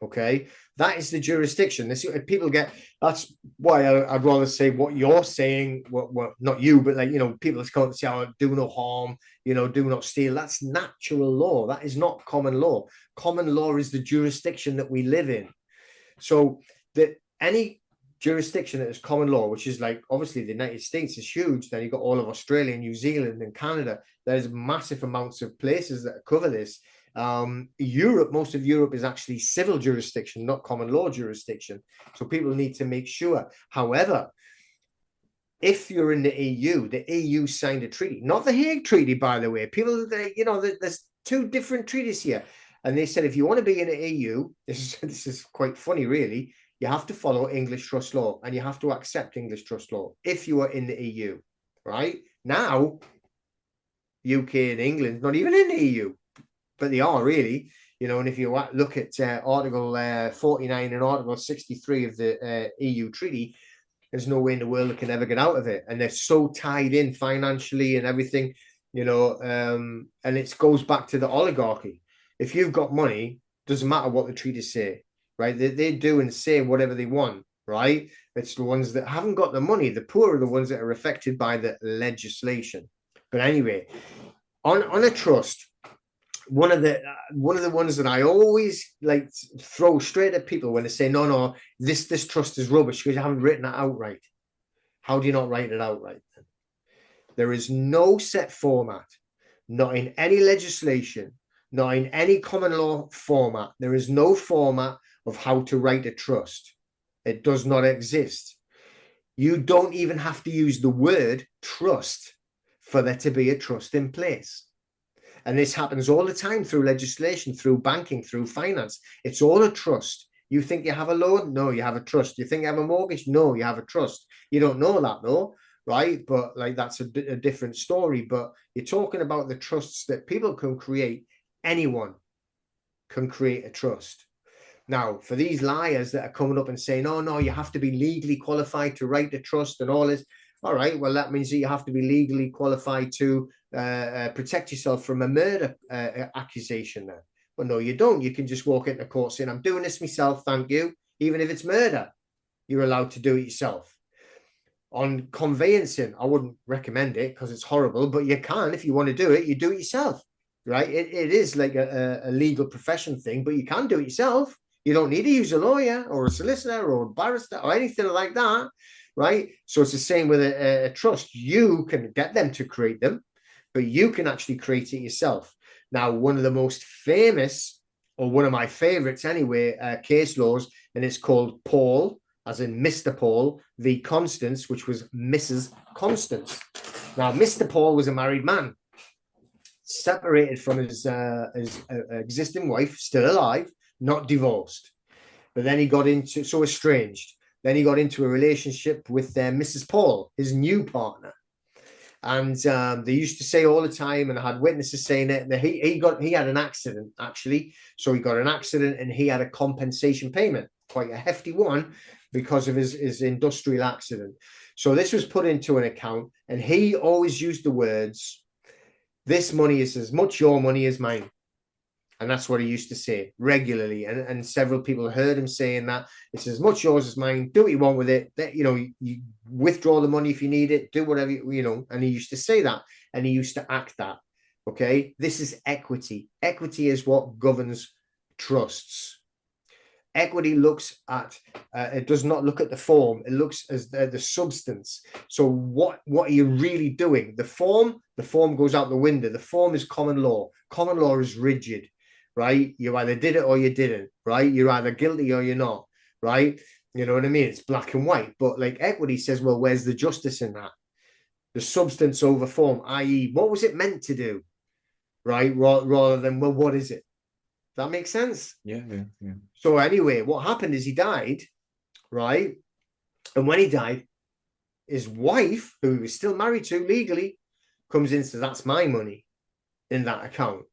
Okay, that is the jurisdiction. This people get. That's why I'd rather say what you're saying. What not you, but like, you know, people come and say, "Oh, do no harm," you know, do not steal. That's natural law. That is not common law. Common law is the jurisdiction that we live in. So that any jurisdiction that is common law, which is like obviously the United States is huge. Then you've got all of Australia, New Zealand, and Canada. There's massive amounts of places that cover this. Europe, most of Europe is actually civil jurisdiction, not common law jurisdiction. So people need to make sure. However, if you're in the EU signed a treaty, not the Hague Treaty, by the way. People, you know, there's two different treaties here. And they said, if you want to be in the EU, this is quite funny, really. You have to follow English trust law and you have to accept English trust law if you are in the EU, right? Now, UK and England not even in the EU, but they are really, you know. And if you look at Article 49 and Article 63 of the EU treaty, there's no way in the world they can ever get out of it. And they're so tied in financially and everything, you know, and it goes back to the oligarchy. If you've got money, doesn't matter what the treaties say, right? They do and say whatever they want, right? It's the ones that haven't got the money. The poor are the ones that are affected by the legislation. But anyway, on a trust, one of the ones that I always like throw straight at people when they say, no, this trust is rubbish because you haven't written it out right. How do you not write it out right? There is no set format, not in any legislation, not in any common law format. There is no format of how to write a trust. It does not exist. You don't even have to use the word trust for there to be a trust in place. And this happens all the time through legislation, through banking, through finance. It's all a trust. You think you have a loan? No, you have a trust. You think you have a mortgage? No, you have a trust. You don't know that though, right? But like, that's a different story. But you're talking about the trusts that people can create. Anyone can create a trust. Now, for these liars that are coming up and saying, oh, no, you have to be legally qualified to write a trust and all this. All right, well, that means that you have to be legally qualified to protect yourself from a murder accusation then. Well, no, you don't. You can just walk into court saying, I'm doing this myself, thank you. Even if it's murder, you're allowed to do it yourself. On conveyancing, I wouldn't recommend it because it's horrible, but you can, if you want to do it, you do it yourself, right? It is like a legal profession thing, but you can do it yourself. You don't need to use a lawyer or a solicitor or a barrister or anything like that, right? So it's the same with a trust. You can get them to create them, but you can actually create it yourself. Now, one of the most famous, or one of my favorites anyway, case laws, and it's called Paul, as in Mr. Paul, v. Constance, which was Mrs. Constance. Now, Mr. Paul was a married man, separated from his existing wife, still alive, not divorced. But then he got into, so estranged. Then he got into a relationship with Mrs. Paul, his new partner. And they used to say all the time, and I had witnesses saying it, that he had an accident, actually. So he got an accident and he had a compensation payment, quite a hefty one, because of his industrial accident. So this was put into an account, and he always used the words, "This money is as much your money as mine." And that's what he used to say regularly. And several people heard him saying that. It's as much yours as mine. Do what you want with it. That, you withdraw the money if you need it. Do whatever, And he used to say that. And he used to act that. Okay. This is equity. Equity is what governs trusts. Equity looks at, it does not look at the form. It looks as the substance. So what are you really doing? The form goes out the window. The form is common law. Common law is rigid, right? You either did it or you didn't, right? You're either guilty or you're not, right? You know what I mean? It's black and white. But like equity says, well, where's the justice in that? The substance over form, i.e., what was it meant to do, right? Rather than, well, what is it? That makes sense? Yeah. So anyway, what happened is he died, right? And when he died, his wife, who he was still married to legally, comes in and says, "That's my money in that account."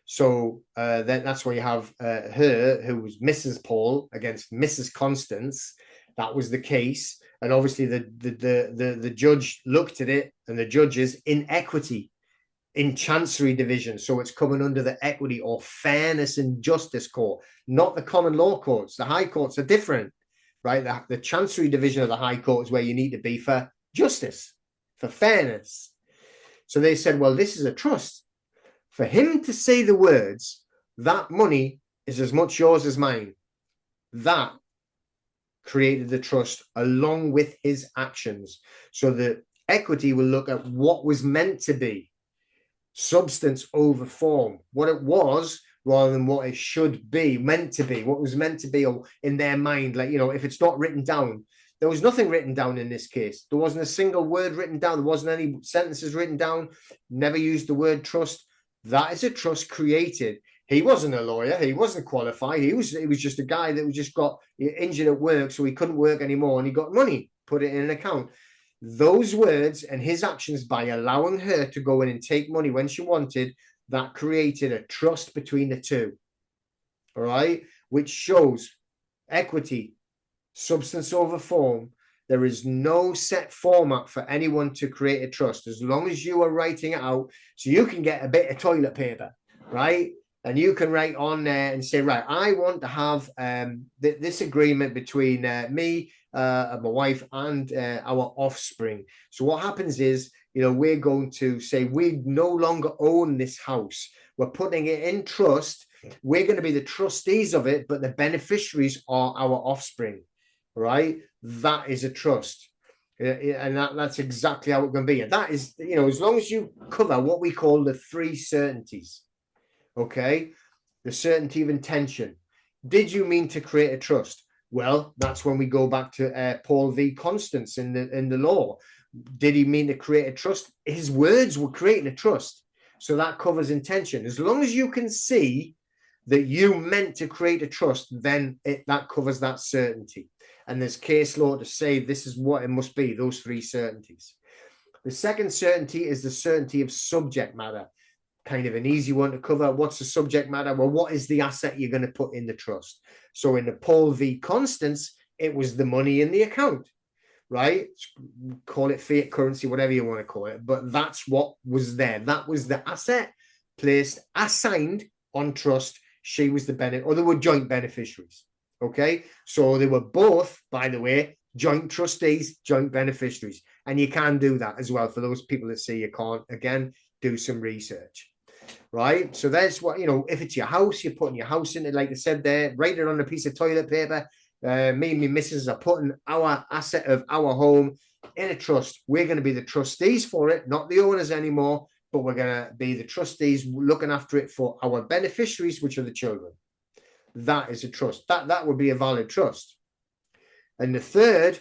So that's where you have her, who was Mrs. Paul against Mrs. Constance. That was the case. And obviously the judge looked at it, and the judges in equity, in Chancery Division. So it's coming under the equity or fairness and justice court, not the common law courts. The high courts are different, right? The Chancery Division of the High Court is where you need to be for justice, for fairness. So they said, well, this is a trust. For him to say the words, "That money is as much yours as mine," that created the trust along with his actions. So the equity will look at what was meant to be, substance over form, what it was rather than what it should be, meant to be, what was meant to be in their mind. Like, if it's not written down, there was nothing written down in this case. There wasn't a single word written down. There wasn't any sentences written down. Never used the word trust. That is a trust created. He wasn't a lawyer. He wasn't qualified. He was just a guy that just got injured at work, so he couldn't work anymore, and he got money, put it in an account. Those words and his actions, by allowing her to go in and take money when she wanted, that created a trust between the two. All right, which shows equity, substance over form. There is no set format for anyone to create a trust, as long as you are writing it out. So you can get a bit of toilet paper, right? And you can write on there and say, right, I want to have this agreement between me, my wife, and our offspring. So what happens is, we're going to say we no longer own this house. We're putting it in trust. We're going to be the trustees of it, but the beneficiaries are our offspring, right? That is a trust. And that's exactly how it's going to be. And that is, as long as you cover what we call the three certainties. Okay, the certainty of intention. Did you mean to create a trust? Well, that's when we go back to Paul v. Constance in the law. Did he mean to create a trust? His words were creating a trust. So that covers intention. As long as you can see that you meant to create a trust, then that covers that certainty. And there's case law to say this is what it must be, those three certainties. The second certainty is the certainty of subject matter. Kind of an easy one to cover. What's the subject matter? Well, what is the asset you're going to put in the trust? So in the Paul v. Constance, it was the money in the account, right? Call it fiat currency, whatever you want to call it. But that's what was there. That was the asset placed, assigned on trust. She was the benefit, or they were joint beneficiaries. Okay. So they were both, by the way, joint trustees, joint beneficiaries. And you can do that as well. For those people that say you can't, again, do some research. Right, so that's what, if it's your house, you're putting your house in it, like I said there, write it on a piece of toilet paper. Me and my missus are putting our asset of our home in a trust. We're going to be the trustees for it, not the owners anymore, but we're going to be the trustees looking after it for our beneficiaries, which are the children. That is a trust. That would be a valid trust. And the third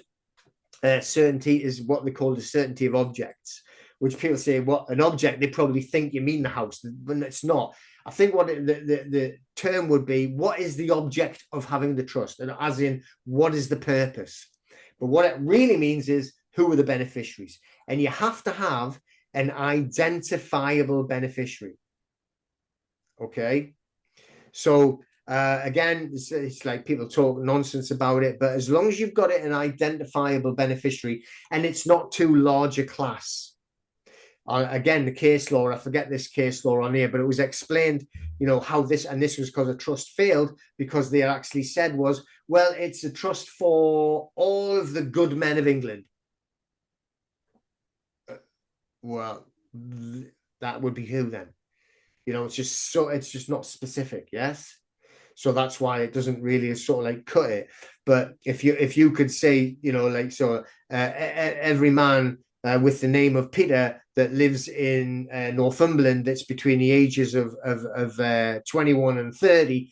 certainty is what they call the certainty of objects, which people say, what, an object, they probably think you mean the house, but it's not. I think what the term would be, what is the object of having the trust? And as in, what is the purpose? But what it really means is, who are the beneficiaries? And you have to have an identifiable beneficiary. Okay? So Again, it's like people talk nonsense about it, but as long as you've got it an identifiable beneficiary and it's not too large a class. Again, the case law, I forget this case law on here, but it was explained, how this, and this was because a trust failed, because they actually said was, well, it's a trust for all of the good men of England. Well, that would be who then? It's just not specific, yes? So that's why it doesn't really sort of like cut it. But if you could say, every man with the name of Peter that lives in Northumberland, that's between the ages of 21 and 30,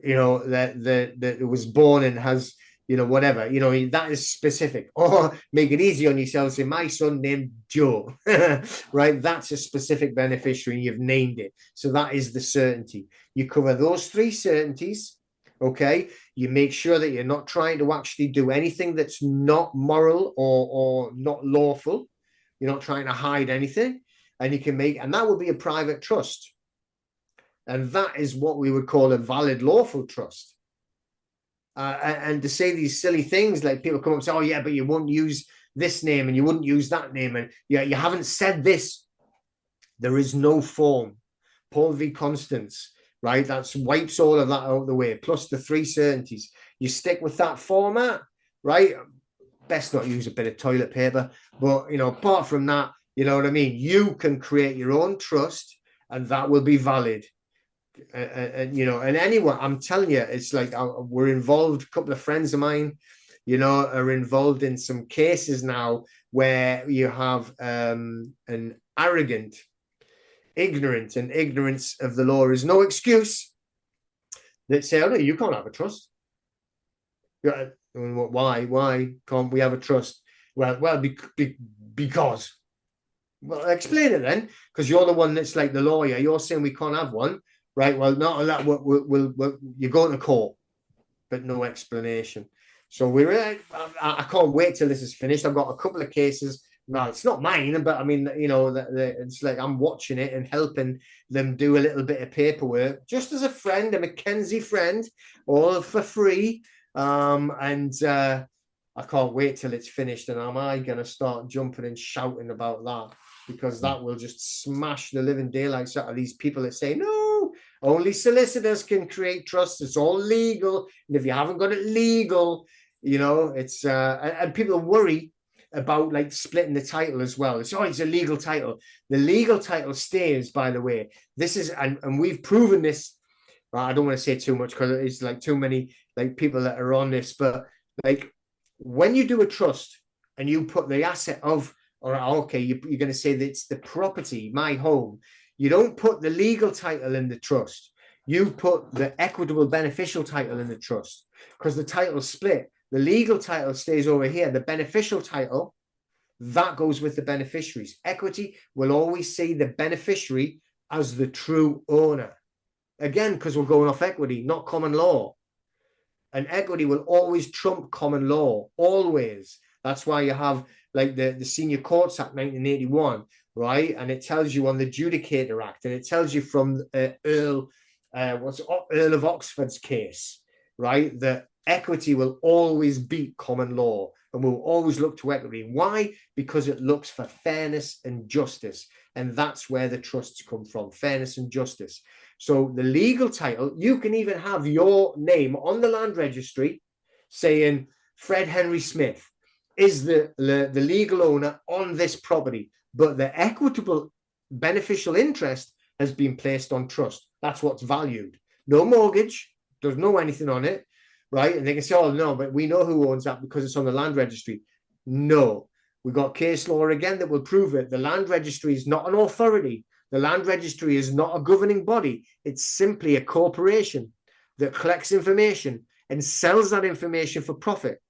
that was born and has, whatever, that is specific. Or make it easy on yourself, say my son named Joe. Right, that's a specific beneficiary and you've named it. So that is the certainty. You cover those three certainties. Okay, you make sure that you're not trying to actually do anything that's not moral or not lawful. You're not trying to hide anything, and that would be a private trust. And that is what we would call a valid lawful trust. And to say these silly things, like people come up and say, oh yeah, but you won't use this name and you wouldn't use that name, and yeah, you haven't said this. There is no form. Paul v. Constance, right? That wipes all of that out of the way, plus the three certainties. You stick with that format, right? Best not use a bit of toilet paper, but apart from that, you know what I mean? You can create your own trust and that will be valid. And anyone, I'm telling you, it's like we're involved. A couple of friends of mine, are involved in some cases now where you have an arrogant, ignorant, and ignorance of the law is no excuse, that say, oh no, you can't have a trust. Why can't we have a trust? Because. Well, explain it then, because you're the one that's like the lawyer. You're saying we can't have one. Right, well, not that. You're going to court, but no explanation. So I can't wait till this is finished. I've got a couple of cases. No, it's not mine, but I mean, it's like I'm watching it and helping them do a little bit of paperwork, just as a friend, a Mackenzie friend, all for free. I can't wait till it's finished. And am I going to start jumping and shouting about that? Because that will just smash the living daylights out of these people that say, no, only solicitors can create trusts. It's all legal. And if you haven't got it legal, it's and people worry about like splitting the title as well. It's a legal title. The legal title stays, by the way. This is, and we've proven this. I don't want to say too much because it's like too many like people that are on this, but like when you do a trust and you put the asset of, or okay, you're going to say that it's the property, my home. You don't put the legal title in the trust. You put the equitable beneficial title in the trust, because the title's split. The legal title stays over here. The beneficial title, that goes with the beneficiaries. Equity will always see the beneficiary as the true owner. Again, because we're going off equity, not common law. And equity will always trump common law, always. That's why you have like the Senior Courts Act 1981, right? And it tells you on the Judicator Act, and it tells you from Earl of Oxford's case, right, that equity will always beat common law, and we'll always look to equity. Why? Because it looks for fairness and justice, and that's where the trusts come from, fairness and justice. So the legal title, you can even have your name on the land registry saying Fred Henry Smith is the legal owner on this property, but the equitable beneficial interest has been placed on trust. That's what's valued. No mortgage, there's no anything on it, right? And they can say, oh no, but we know who owns that because it's on the land registry. No, we've got case law again that will prove it. The land registry is not an authority. The land registry is not a governing body. It's simply a corporation that collects information and sells that information for profit,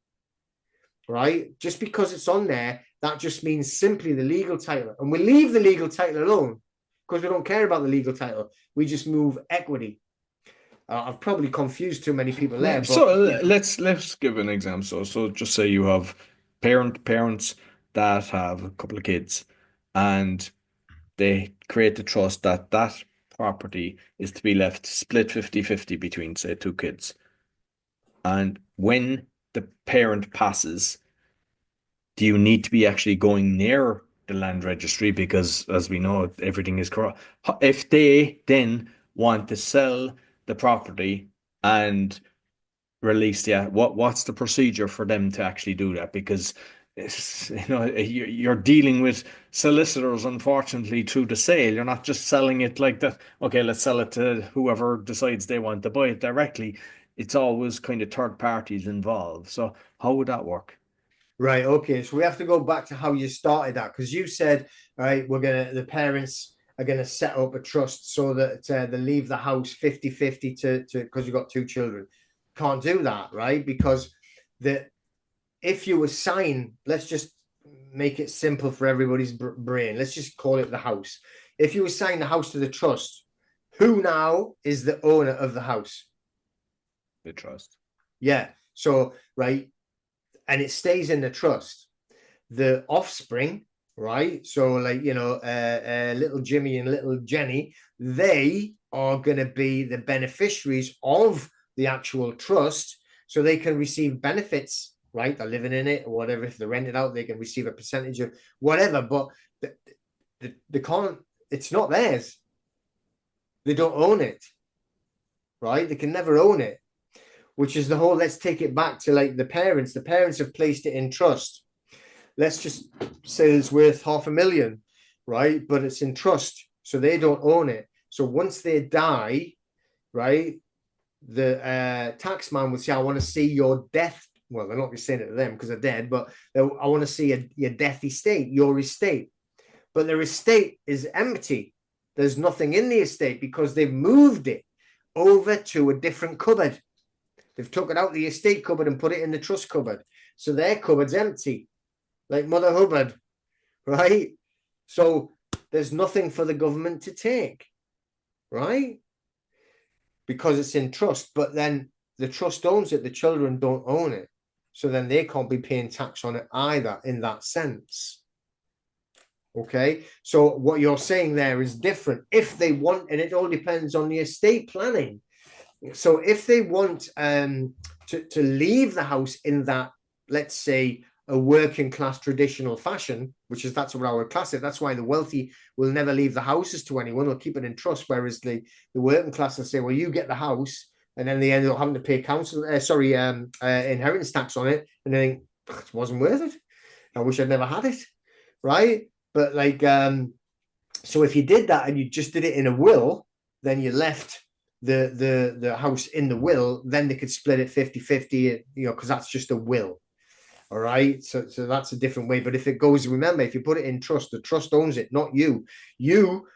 right? Just because it's on there, that just means simply the legal title. And we leave the legal title alone because we don't care about the legal title. We just move equity. I've probably confused too many people there. But, So let's give an example. So just say you have parents that have a couple of kids, and they create the trust that property is to be left split 50-50 between, say, two kids. And when the parent passes, do you need to be actually going near the land registry? Because as we know, everything is corrupt. If they then want to sell the property and release, yeah, what's the procedure for them to actually do that? Because you're dealing with solicitors, unfortunately, through the sale. You're not just selling it like that. Okay, let's sell it to whoever decides they want to buy it directly. It's always kind of third parties involved. So how would that work? Right. Okay. So we have to go back to how you started that, because you said, right, the parents are gonna set up a trust so that they leave the house 50-50 to because you've got two children. Can't do that, right? Because the if you assign, let's just make it simple for everybody's brain. Let's just call it the house. If you assign the house to the trust, who now is the owner of the house? The trust. Yeah. So, right, and it stays in the trust. The offspring, right? So, like, little Jimmy and little Jenny, they are going to be the beneficiaries of the actual trust, so they can receive benefits, right? They're living in it or whatever. If they're rented out, they can receive a percentage of whatever, but they can't, it's not theirs. They don't own it, right? They can never own it, which is the whole, let's take it back to like the parents. The parents have placed it in trust. Let's just say it's worth 500,000, right? But it's in trust, so they don't own it. So once they die, right, the tax man would say, I want to see your death. Well, they're not going to say it to them because they're dead, but I want to see your death estate, your estate. But their estate is empty. There's nothing in the estate because they've moved it over to a different cupboard. They've taken out the estate cupboard and put it in the trust cupboard. So their cupboard's empty, like Mother Hubbard, right? So there's nothing for the government to take, right? Because it's in trust, but then the trust owns it, the children don't own it. So then they can't be paying tax on it either in that sense. Okay, so what you're saying there is different. If they want, and it all depends on the estate planning. So if they want to leave the house in that, let's say, a working class traditional fashion, which is that's what I would class it. That's why the wealthy will never leave the houses to anyone. They'll keep it in trust, whereas the working class will say, well, you get the house, and then they end up having to pay inheritance tax on it, and they think it wasn't worth it. I wish I'd never had it, right? But like, so if you did that and you just did it in a will, then you left the house in the will, then they could split it 50-50, because that's just a will. All right. So that's a different way. But if it goes, remember, if you put it in trust, the trust owns it, not you. You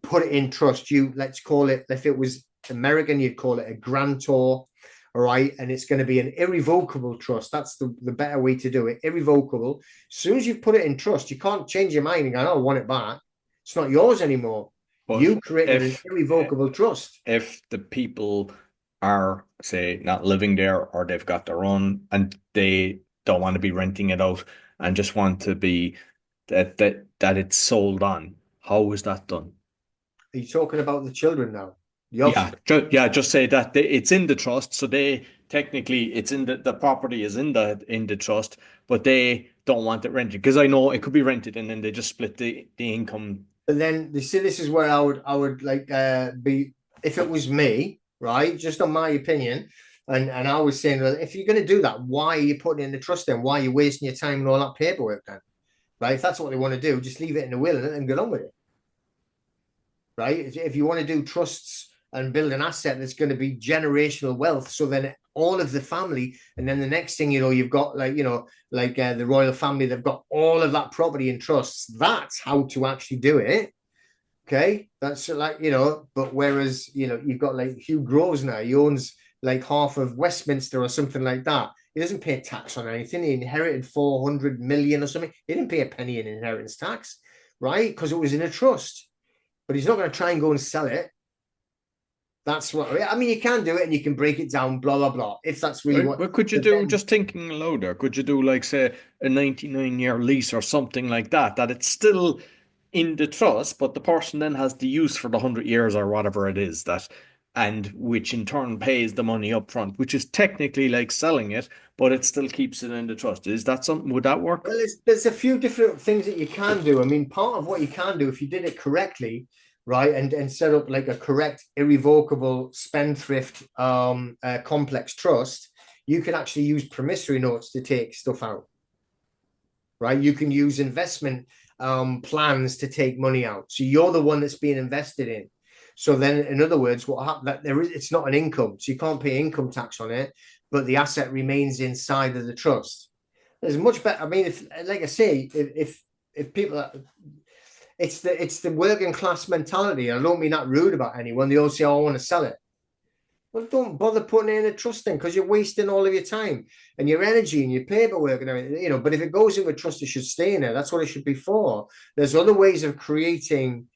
put it in trust. Let's call it, if it was American, you'd call it a grantor. All right. And it's going to be an irrevocable trust. That's the better way to do it. Irrevocable. As soon as you've put it in trust, you can't change your mind and go, I want it back. It's not yours anymore. But you created an irrevocable trust. If the people are, say, not living there, or they've got their own and they don't want to be renting it out and just want to be that it's sold on, how is that done? Are you talking about the children now? Just say that it's in the trust, so they technically it's in the property is in the trust, but they don't want it rented, because I know it could be rented and then they just split the income. But then you see, this is where I would like be if it was me, right? Just on my opinion, and I was saying, well, if you're going to do that, why are you putting in the trust then? Why are you wasting your time and all that paperwork then? Right? If that's what they want to do, just leave it in the will and get on with it. Right? If you want to do trusts and build an asset that's going to be generational wealth, so then all of the family, and then the next thing you know, you've got the royal family, they've got all of that property in trusts. That's how to actually do it. Okay, that's but whereas you've got like Hugh Groves now, he owns like half of Westminster or something like that. He doesn't pay tax on anything. He inherited 400 million or something. He didn't pay a penny in inheritance tax, right? Because it was in a trust. But he's not going to try and go and sell it. That's what I mean. You can do it and you can break it down, blah blah blah. If that's really what could you do? Just thinking louder, could you do like, say, a 99-year lease or something like that? That it's still in the trust, but the person then has the use for the 100 years or whatever it is that, and which in turn pays the money up front, which is technically like selling it, but it still keeps it in the trust. Is that something? Would that work? Well, there's a few different things that you can do. I mean, part of what you can do if you did it correctly, right, and set up like a correct, irrevocable spendthrift complex trust, you can actually use promissory notes to take stuff out, right? You can use investment plans to take money out. So you're the one that's being invested in. So then, in other words, what happens that there is it's not an income, so you can't pay income tax on it, but the asset remains inside of the trust. There's much better. I mean, if like I say, if people are, it's the working class mentality. I don't mean that rude about anyone. They all say, "Oh, I want to sell it." Well, don't bother putting it in a trust then, because you're wasting all of your time and your energy and your paperwork and everything. You know, but if it goes into a trust, it should stay in there. That's what it should be for. There's other ways of creating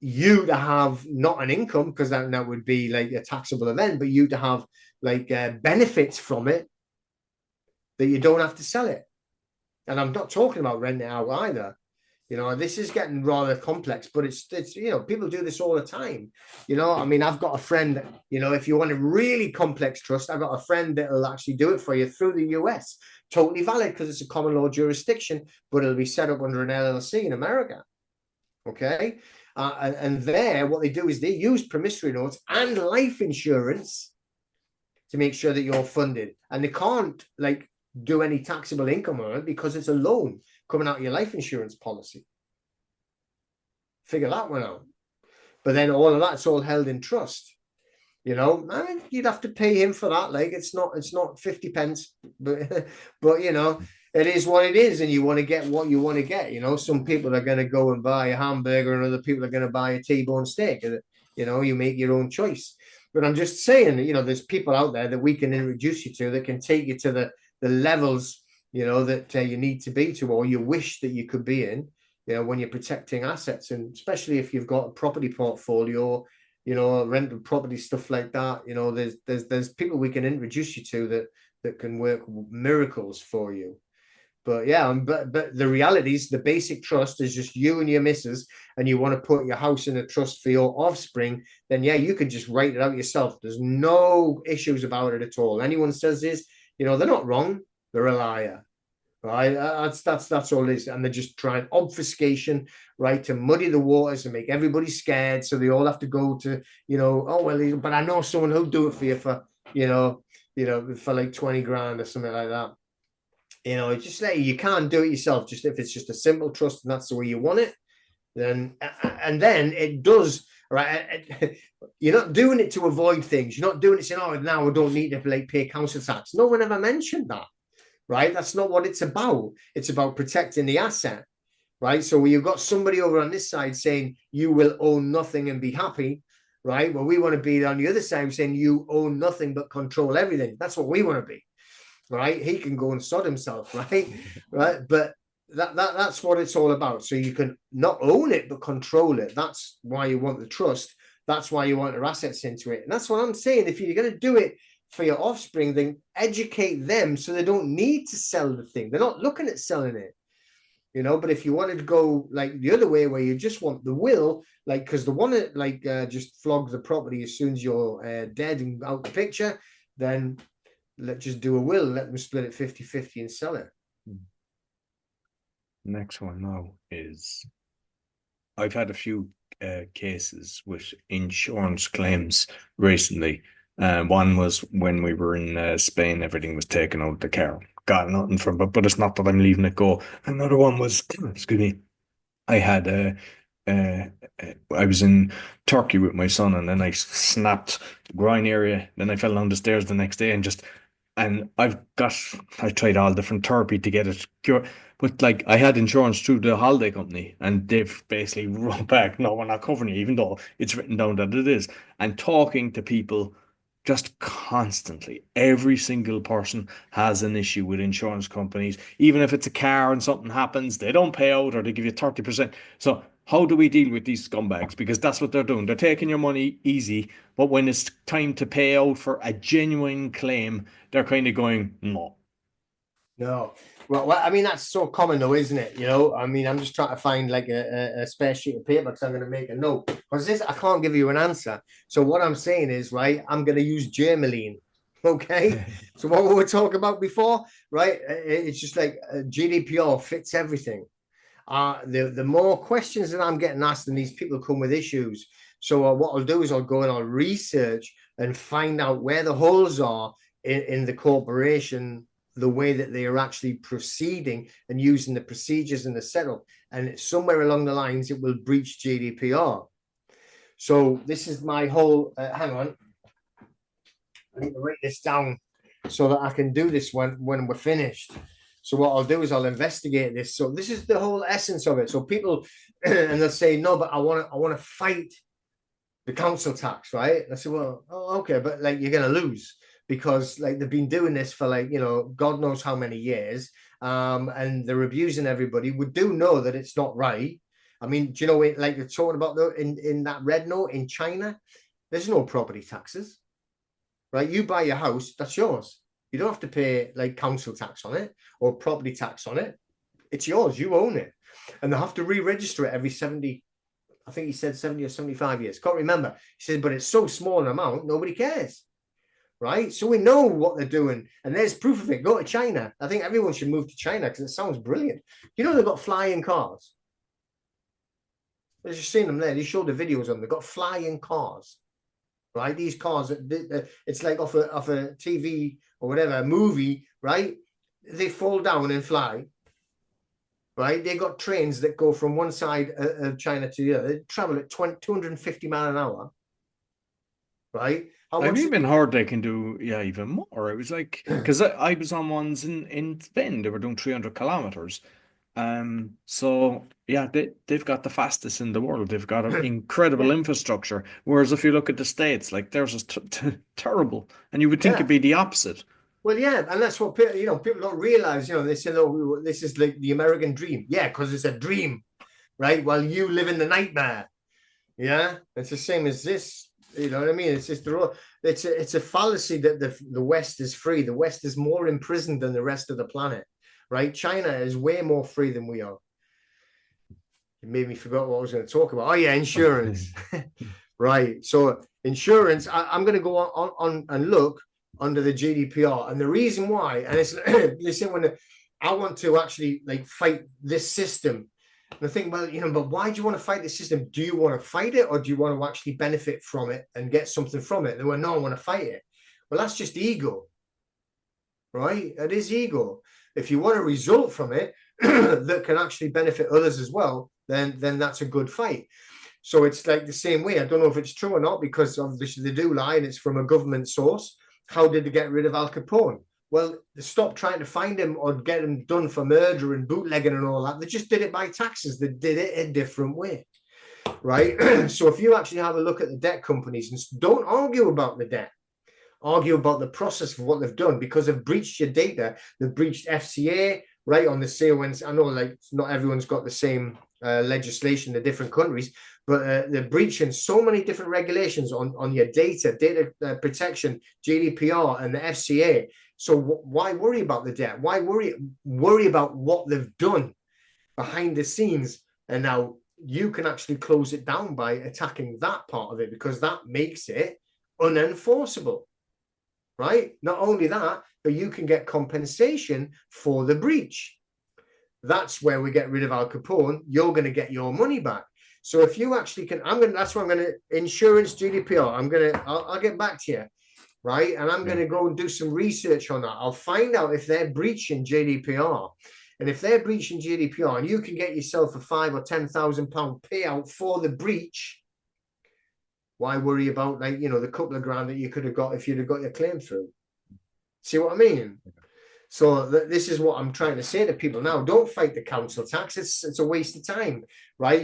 you to have not an income, because that would be like a taxable event, but you to have like benefits from it that you don't have to sell it. And I'm not talking about renting it out either. You know, this is getting rather complex, but it's you know, people do this all the time. You know, I mean, I've got a friend, you know, if you want a really complex trust, I've got a friend that'll actually do it for you through the US. Totally valid because it's a common law jurisdiction, but it'll be set up under an LLC in America. Okay. And there, what they do is they use promissory notes and life insurance to make sure that you're funded. And they can't like do any taxable income on it because it's a loan coming out of your life insurance policy. Figure that one out. But then all of that's all held in trust. You know, I mean, you'd have to pay him for that. Like it's not 50 pence, but you know, it is what it is, and you want to get what you want to get. You know, some people are going to go and buy a hamburger, and other people are going to buy a T-bone steak. You know, you make your own choice. But I'm just saying, you know, there's people out there that we can introduce you to that can take you to the levels, you know, that you need to be to, or you wish that you could be in, you know, when you're protecting assets, and especially if you've got a property portfolio, you know, rental property, stuff like that. You know, there's people we can introduce you to that can work miracles for you. But yeah, but the reality is the basic trust is just you and your missus, and you want to put your house in a trust for your offspring, then yeah, you can just write it out yourself. There's no issues about it at all. Anyone says this, you know, they're not wrong, they're a liar. Right, that's all it is, and they're just trying obfuscation, right, to muddy the waters and make everybody scared, so they all have to go to, you know, oh well, but I know someone who'll do it for you for, for like 20 grand or something like that. You know, just like you can't do it yourself. Just if it's just a simple trust and that's the way you want it, then and then it does right. You're not doing it to avoid things. You're not doing it saying, "Oh, now I don't need to like pay council tax." No one ever mentioned that, right? That's not what it's about. It's about protecting the asset, right? So you've got somebody over on this side saying you will own nothing and be happy, right? Well, we want to be on the other side saying you own nothing but control everything. That's what we want to be, right? He can go and sod himself, right? Right. But that's what it's all about. So you can not own it, but control it. That's why you want the trust. That's why you want your assets into it. And that's what I'm saying. If you're going to do it for your offspring, then educate them so they don't need to sell the thing. They're not looking at selling it. You know, but if you wanted to go like the other way where you just want the will, like because the one that like just flog the property as soon as you're dead and out the picture, then let's just do a will, let them split it 50-50 and sell it. Next one now is I've had a few cases with insurance claims recently. One was when we were in Spain, everything was taken out of the car. Got nothing from it, but it's not that I'm leaving it go. Another one was, excuse me, I had uh, I was in Turkey with my son, and then I snapped the groin area. Then I fell down the stairs the next day, and I tried all different therapy to get it cured. But like I had insurance through the holiday company, and they've basically run back, no, we're not covering you, even though it's written down that it is. And talking to people just constantly, every single person has an issue with insurance companies. Even if it's a car and something happens, they don't pay out or they give you 30%. So how do we deal with these scumbags? Because that's what they're doing. They're taking your money easy, but when it's time to pay out for a genuine claim, they're kind of going, no. No. Well, I mean, that's so common though, isn't it? You know, I mean, I'm just trying to find like a spare sheet of paper because I'm going to make a note. Because this, I can't give you an answer. So what I'm saying is, right, I'm going to use Germaline. Okay. So what we were talking about before, right? It's just like GDPR fits everything. The more questions that I'm getting asked, and these people come with issues. So what I'll do is I'll go and I'll research and find out where the holes are in the corporation, the way that they are actually proceeding and using the procedures and the setup. And somewhere along the lines, it will breach GDPR. So this is my whole, hang on, I need to write this down so that I can do this when we're finished. So what I'll do is I'll investigate this. So this is the whole essence of it. So people and they'll say, no, but I want to fight the council tax, right? And I say, well, oh, okay, but like you're gonna lose because like they've been doing this for like, you know, God knows how many years. And they're abusing everybody. We do know that it's not right. I mean, do you know like you're talking about though in that red note in China, there's no property taxes, right? You buy your house, that's yours. You don't have to pay like council tax on it or property tax on it. It's yours. You own it. And they have to re-register it every 70, I think he said 70 or 75 years. Can't remember. He said, but it's so small an amount, nobody cares. Right? So we know what they're doing. And there's proof of it. Go to China. I think everyone should move to China because it sounds brilliant. You know, they've got flying cars. I've just seen them there. They showed the videos of them. They've got flying cars. Right? These cars, it's like off a TV or whatever, a movie, right? They fall down and fly. Right? They got trains that go from one side of China to the other. They travel at 250 miles an hour. Right? How I've much? even heard they can do, yeah, even more. It was like, because I was on ones in Spain, they were doing 300 kilometers. So yeah, they've got the fastest in the world. They've got an incredible Yeah, infrastructure. Whereas if you look at the States, like theirs is t t terrible, and you would think it'd yeah. be the opposite. Well, yeah, and that's what people, people don't realize. They say, "Oh, this is like the American dream." Yeah, because it's a dream, right? While you live in the nightmare. Yeah, it's the same as this. You know what I mean? It's just it's a fallacy that the West is free. The West is more imprisoned than the rest of the planet, right? China is way more free than we are. It made me forget what I was going to talk about. Oh yeah, insurance. Right. So insurance, I'm going to go on and look under the GDPR. And the reason why, and it's listen, I want to actually like fight this system. And I think, well, but why do you want to fight this system? Do you want to fight it or do you want to actually benefit from it and get something from it? And they went, no, I want to fight it. Well, that's just ego, right? It is ego. If you want a result from it that can actually benefit others as well, then that's a good fight. So it's like the same way. I don't know if it's true or not because obviously they do lie and it's from a government source. How did they get rid of Al Capone? Well, they stopped trying to find him or get him done for murder and bootlegging and all that. They just did it by taxes. They did it a different way, right? So if you actually have a look at the debt companies and don't argue about the debt, argue about the process of what they've done because they've breached your data. They've breached FCA, right, on the sequence. I know like not everyone's got the same legislation in different countries, but they're breaching so many different regulations on your data protection, GDPR, and the FCA. So why worry about the debt? Why worry about what they've done behind the scenes? And now you can actually close it down by attacking that part of it because that makes it unenforceable, right? Not only that, but you can get compensation for the breach. That's where we get rid of Al Capone. You're going to get your money back. So if you actually can, that's why I'm going to insurance GDPR. I'll get back to you, right? And I'm going to go and do some research on that. I'll find out if they're breaching GDPR. And if they're breaching GDPR and you can get yourself a £5,000 or £10,000 payout for the breach, why worry about like, the couple of grand that you could have got if you'd have got your claim through? See what I mean? So this is what I'm trying to say to people now. Don't fight the council tax. It's a waste of time, right?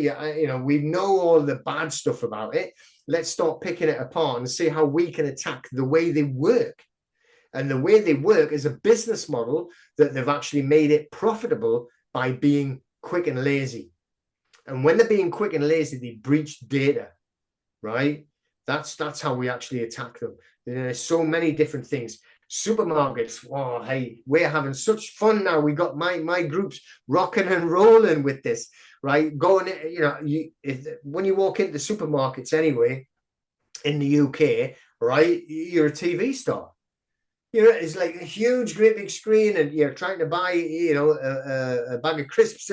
We know all the bad stuff about it. Let's start picking it apart and see how we can attack the way they work. And the way they work is a business model that they've actually made it profitable by being quick and lazy. And when they're being quick and lazy, they breach data, right? That's how we actually attack them. There's so many different things. Supermarkets, oh, hey, we're having such fun now. We got my groups rocking and rolling with this, right? Going, when you walk into the supermarkets anyway, in the UK, right, you're a TV star. It's like a huge, great big screen, and you're trying to buy, a bag of crisps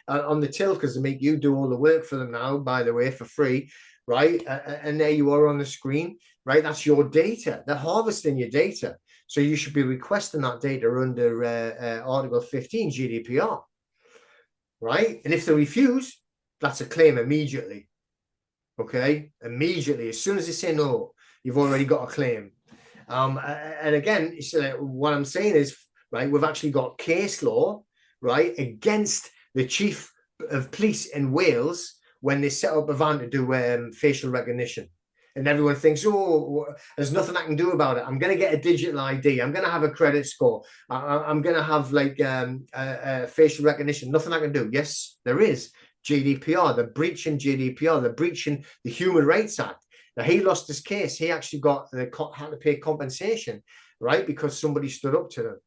on the till because they make you do all the work for them now, by the way, for free, right? And there you are on the screen, right? That's your data. They're harvesting your data. So you should be requesting that data under Article 15 GDPR, right? And if they refuse, that's a claim immediately. Okay, immediately, as soon as they say no, you've already got a claim. And again, what I'm saying is, right, we've actually got case law, right, against the chief of police in Wales when they set up a van to do facial recognition. And everyone thinks, oh, there's nothing I can do about it. I'm going to get a digital ID. I'm going to have a credit score. I'm going to have like facial recognition. Nothing I can do. Yes, there is. GDPR, they're breaching GDPR, they're breaching the Human Rights Act. Now, he lost his case. He actually had to pay compensation, right? Because somebody stood up to them.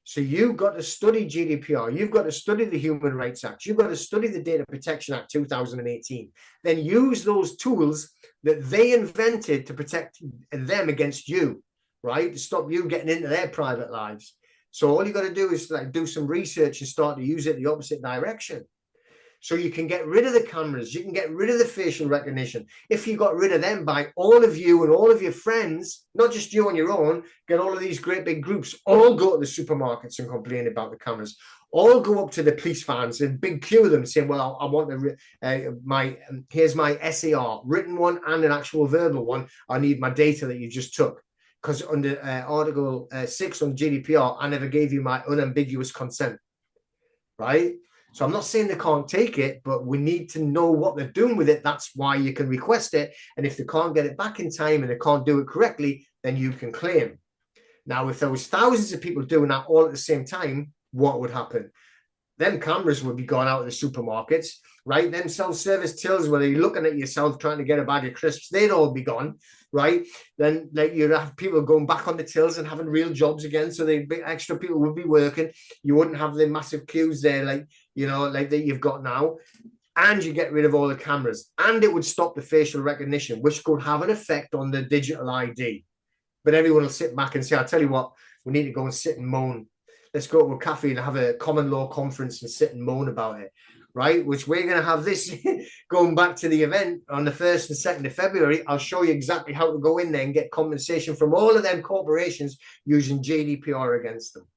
So you've got to study GDPR. You've got to study the Human Rights Act. You've got to study the Data Protection Act 2018. Then use those tools that they invented to protect them against you, right? To stop you getting into their private lives. So all you got to do is like do some research and start to use it the opposite direction. So you can get rid of the cameras, you can get rid of the facial recognition. If you got rid of them by all of you and all of your friends, not just you on your own, get all of these great big groups, all go to the supermarkets and complain about the cameras. All go up to the police vans and big queue of them saying, well, I want here's my SAR, written one and an actual verbal one. I need my data that you just took. Because under Article 6 on GDPR, I never gave you my unambiguous consent, right? So I'm not saying they can't take it, but we need to know what they're doing with it. That's why you can request it. And if they can't get it back in time and they can't do it correctly, then you can claim. Now, if there was thousands of people doing that all at the same time, what would happen? Them cameras would be gone out of the supermarkets, right? Them self-service tills where you're looking at yourself trying to get a bag of crisps, they'd all be gone, right? Then like you'd have people going back on the tills and having real jobs again. So extra people would be working. You wouldn't have the massive queues there, like that you've got now. And you get rid of all the cameras. And it would stop the facial recognition, which could have an effect on the digital ID. But everyone will sit back and say, I'll tell you what, we need to go and sit and moan. Let's go to a cafe and have a common law conference and sit and moan about it, right? Which we're going to have this going back to the event on the 1st and 2nd of February. I'll show you exactly how to go in there and get compensation from all of them corporations using GDPR against them.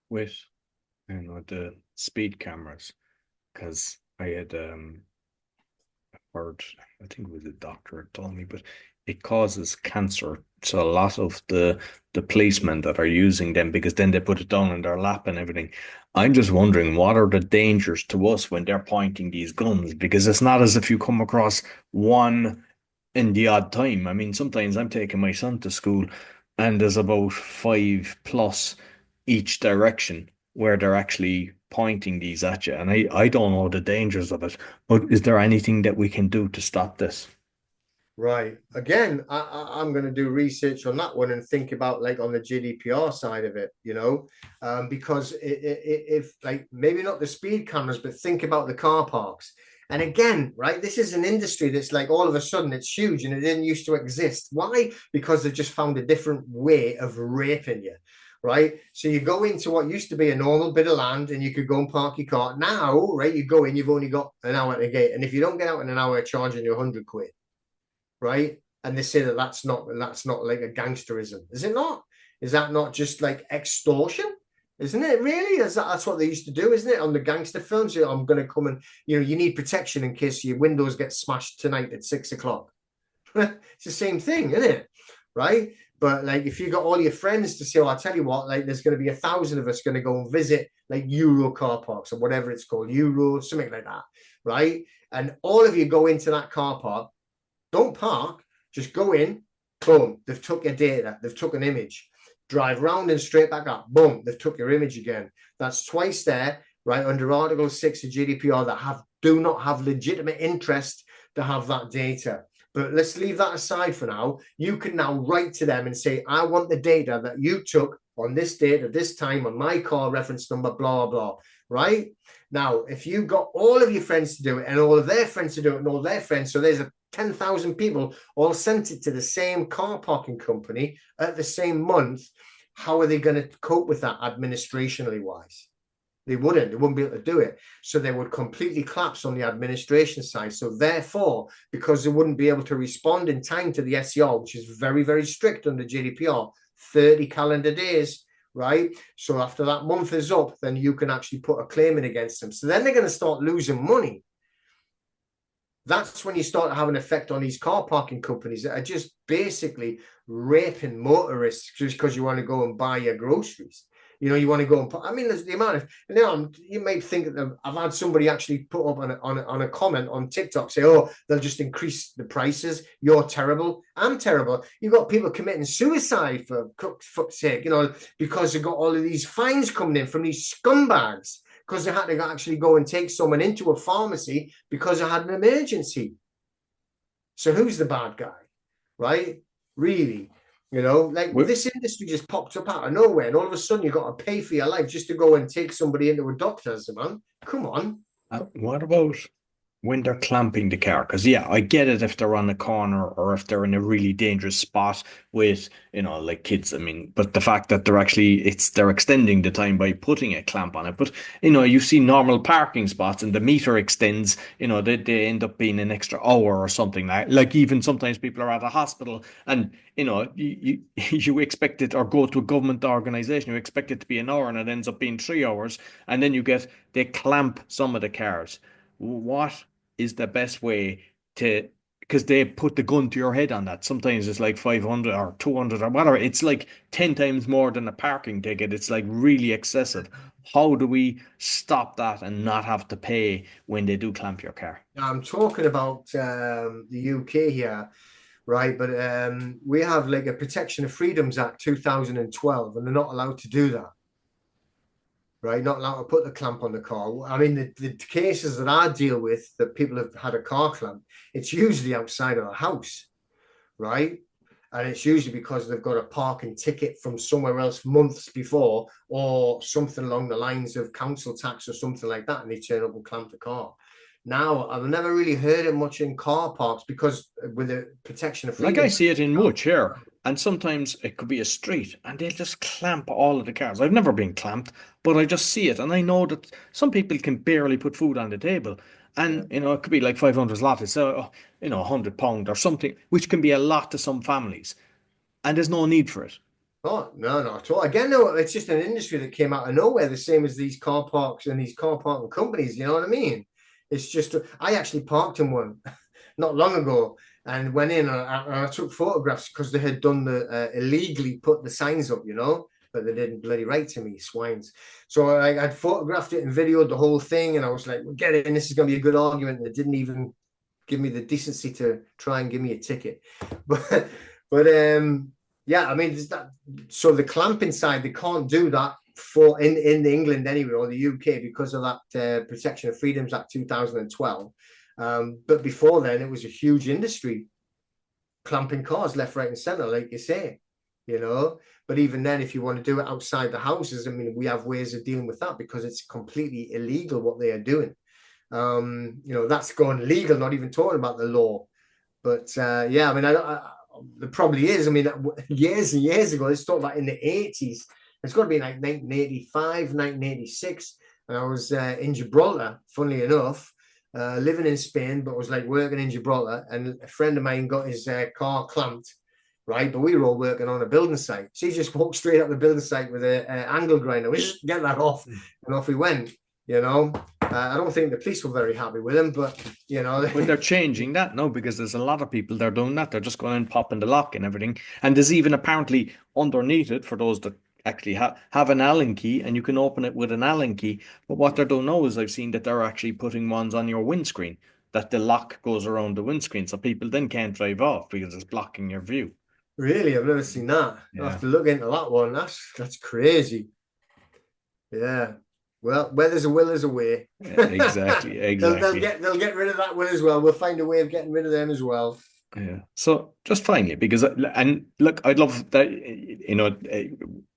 With, the speed cameras, because I had heard, I think it was a doctor that told me, but it causes cancer. So a lot of the policemen that are using them, because then they put it down in their lap and everything. I'm just wondering, what are the dangers to us when they're pointing these guns? Because it's not as if you come across one in the odd time. I mean, sometimes I'm taking my son to school and there's about 5+ each direction where they're actually pointing these at you. And I don't know the dangers of it, but is there anything that we can do to stop this? Right. Again, I'm going to do research on that one and think about like on the GDPR side of it, because if like maybe not the speed cameras, but think about the car parks. And again, right, this is an industry that's like all of a sudden it's huge and it didn't used to exist. Why? Because they've just found a different way of raping you. Right. So you go into what used to be a normal bit of land and you could go and park your car. Now, right, you go in, you've only got an hour to gate. And if you don't get out in an hour, they're charging you 100 quid. Right. And they say that's not like a gangsterism. Is it not? Is that not just like extortion? Isn't it really? That's what they used to do, isn't it? On the gangster films, I'm going to come and, you need protection in case your windows get smashed tonight at 6 o'clock. It's the same thing, isn't it? Right. But like, if you got all your friends to say, oh, I'll tell you what, like there's going to be 1,000 of us going to go and visit like Euro car parks or whatever it's called, Euro, something like that. Right. And all of you go into that car park, don't park, just go in, boom, they've took your data, they've took an image, drive round and straight back up, boom, they've took your image again. That's twice there, right, under Article 6 of GDPR that do not have legitimate interest to have that data. But let's leave that aside for now. You can now write to them and say, I want the data that you took on this date at this time on my car reference number, blah, blah, right? Now, if you got all of your friends to do it and all of their friends to do it and all their friends, so there's 10,000 people all sent it to the same car parking company at the same month, how are they going to cope with that administrationally wise? They wouldn't be able to do it. So they would completely collapse on the administration side. So therefore, because they wouldn't be able to respond in time to the SCR, which is very, very strict under GDPR, 30 calendar days, right? So after that month is up, then you can actually put a claim in against them. So then they're going to start losing money. That's when you start to have an effect on these car parking companies that are just basically raping motorists just because you want to go and buy your groceries. You know, you want to go and put, I mean, there's the amount of, you know, you might think that I've had somebody actually put up on a comment on TikTok say, oh, they'll just increase the prices. You're terrible. I'm terrible. You've got people committing suicide for fuck's sake, you know, because they've got all of these fines coming in from these scumbags because they had to actually go and take someone into a pharmacy because they had an emergency. So who's the bad guy, right? Really? You know, like this industry just popped up out of nowhere, and all of a sudden you've got to pay for your life just to go and take somebody into a doctor's, man. Come on. What about when they're clamping the car? Because yeah, I get it if they're on a corner or if they're in a really dangerous spot with, you know, like kids. I mean, but the fact that they're extending the time by putting a clamp on it. But you know, you see normal parking spots and the meter extends. You know, they end up being an extra hour or something like even sometimes people are at a hospital and you know you expect it or go to a government organization, you expect it to be an hour and it ends up being 3 hours, and then they clamp some of the cars. What is the best way to, because they put the gun to your head on that. Sometimes it's like 500 or 200 or whatever. It's like 10 times more than a parking ticket. It's like really excessive. How do we stop that and not have to pay when they do clamp your car? I'm talking about the UK here, right? But we have like a Protection of Freedoms Act 2012, and they're not allowed to do that. Right, not allowed to put the clamp on the car. I mean, the cases that I deal with that people have had a car clamp, it's usually outside of the house, right? And it's usually because they've got a parking ticket from somewhere else months before, or something along the lines of council tax or something like that, and they turn up and clamp the car. Now, I've never really heard it much in car parks because with the Protection of Freedom. Like I see it in much here, and sometimes it could be a street, and they'll just clamp all of the cars. I've never been clamped, but I just see it, and I know that some people can barely put food on the table, Yeah. and you know it could be like 500 zloty, so you know £100 or something, which can be a lot to some families, and there's no need for it. Oh, no, not at all. Again, no, it's just an industry that came out of nowhere, the same as these car parks and these car parking companies. You know what I mean? It's just, I actually parked in one not long ago and went in and I took photographs because they had done the illegally put the signs up, you know, but they didn't bloody write to me, swines. So I'd photographed it and videoed the whole thing, and I was like, well, get in, this is going to be a good argument. And they didn't even give me the decency to try and give me a ticket. But yeah, I mean, that, so the clamping side, they can't do that for in England anyway, or the UK, because of that Protection of Freedoms Act 2012. But before then, it was a huge industry, clamping cars left, right, and center, like you say, you know. But even then, if you want to do it outside the houses, I mean, we have ways of dealing with that because it's completely illegal what they are doing. You know, that's gone legal, not even talking about the law. But yeah, I mean, there probably is. I mean, years and years ago, let's talk about in the 80s. It's got to be like 1985, 1986. And I was in Gibraltar, funnily enough, living in Spain, but was like working in Gibraltar. And a friend of mine got his car clamped, right? But we were all working on a building site. So he just walked straight up the building site with an angle grinder. We just get that off. And off we went, you know. I don't think the police were very happy with him, but you know. But they're changing that now because there's a lot of people they're doing that. They're just going and popping the lock and everything. And there's even apparently underneath it for those that actually have an Allen key, and you can open it with an Allen key. But what they're doing now is I've seen that they're actually putting ones on your windscreen, that the lock goes around the windscreen, so people then can't drive off because it's blocking your view. Really, I've never seen that. Yeah. I'll have to look into that one. That's crazy. Yeah. Well, where there's a will, there's a way. Exactly. They'll get rid of that one as well. We'll find a way of getting rid of them as well. Yeah. So just finally, because and look, I'd love that,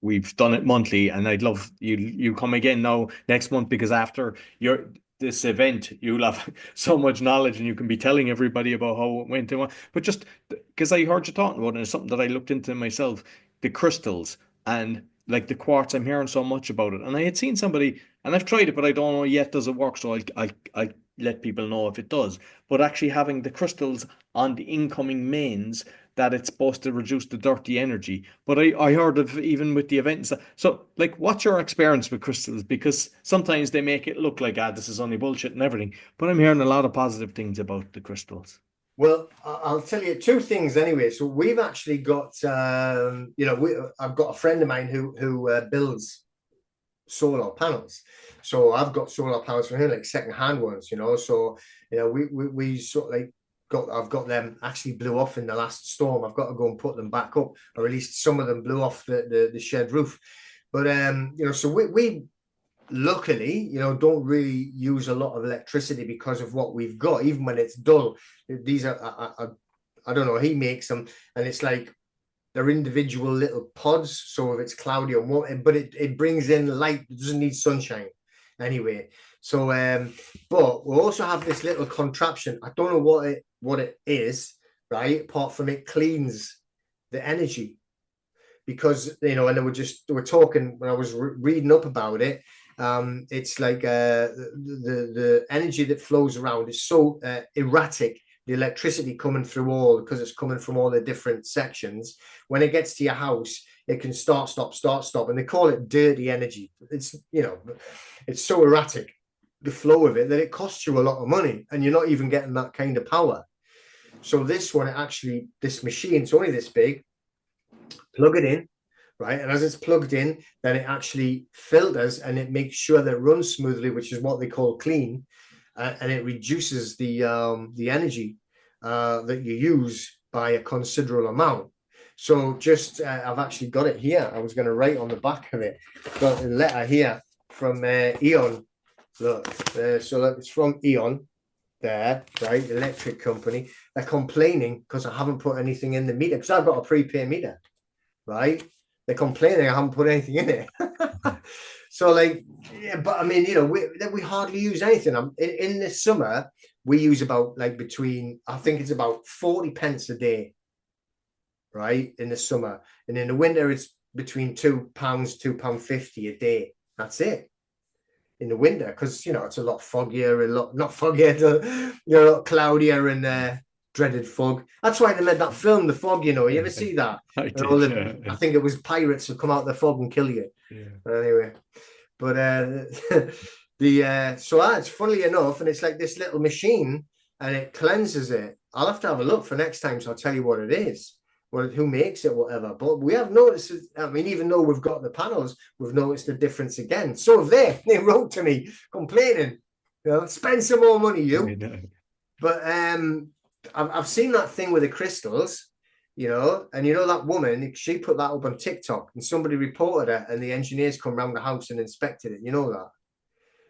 we've done it monthly, and I'd love you come again now next month, because after your this event, you'll have so much knowledge and you can be telling everybody about how it went. But just because I heard you talking about it, and it's something that I looked into myself, the crystals and like the quartz, I'm hearing so much about it, and I had seen somebody, and I've tried it, but I don't know yet does it work. So I let people know if it does. But actually having the crystals on the incoming mains, that it's supposed to reduce the dirty energy. But I heard of even with the events. So, like, what's your experience with crystals? Because sometimes they make it look like, this is only bullshit and everything. But I'm hearing a lot of positive things about the crystals. Well, I'll tell you two things anyway. So we've actually got, I've got a friend of mine who builds solar panels. So I've got solar panels from him, like second-hand ones, So we sort of like I've got them actually blew off in the last storm. I've got to go and put them back up, or at least some of them blew off the shed roof. But so we luckily, don't really use a lot of electricity because of what we've got, even when it's dull. These I don't know, he makes them, and it's like they're individual little pods. So if it's cloudy or warm, but it brings in light. It doesn't need sunshine anyway. So but we also have this little contraption. I don't know what it is, right? Apart from it cleans the energy, because and we're talking when I was reading up about it. It's like the energy that flows around is so erratic. The electricity coming through because it's coming from all the different sections. When it gets to your house, it can start, stop, and they call it dirty energy. It's it's so erratic, the flow of it, that it costs you a lot of money, and you're not even getting that kind of power. So this machine, it's only this big. Plug it in, right? And as it's plugged in, then it actually filters and it makes sure that it runs smoothly, which is what they call clean, and it reduces the energy that you use by a considerable amount. So just I've actually got it here. I was going to write on the back of it. Got a letter here from Eon. Look, so look, it's from Eon. There, right? Electric company. They're complaining because I haven't put anything in the meter, because I've got a prepaid meter, right? They're complaining I haven't put anything in it. So like, yeah, but I mean, we hardly use anything. In the summer, we use about I think it's about 40 pence a day, right? In the summer. And in the winter, it's between £2, £2.50 a day. That's it. In the winter, because it's a lot foggier, a lot not foggier, a lot cloudier and dreaded fog. That's why they made that film, The Fog. You ever see that? I did, yeah. I think it was pirates who come out of the fog and kill you. Yeah. But anyway, but so it's funnily enough, and it's like this little machine, and it cleanses it. I'll have to have a look for next time, so I'll tell you what it is. Who makes it, whatever. But we have noticed, I mean, even though we've got the panels, we've noticed the difference again. So they wrote to me complaining, spend some more money, you. But I've seen that thing with the crystals, and that woman, she put that up on TikTok, and somebody reported it, and the engineers come around the house and inspected it. You know that.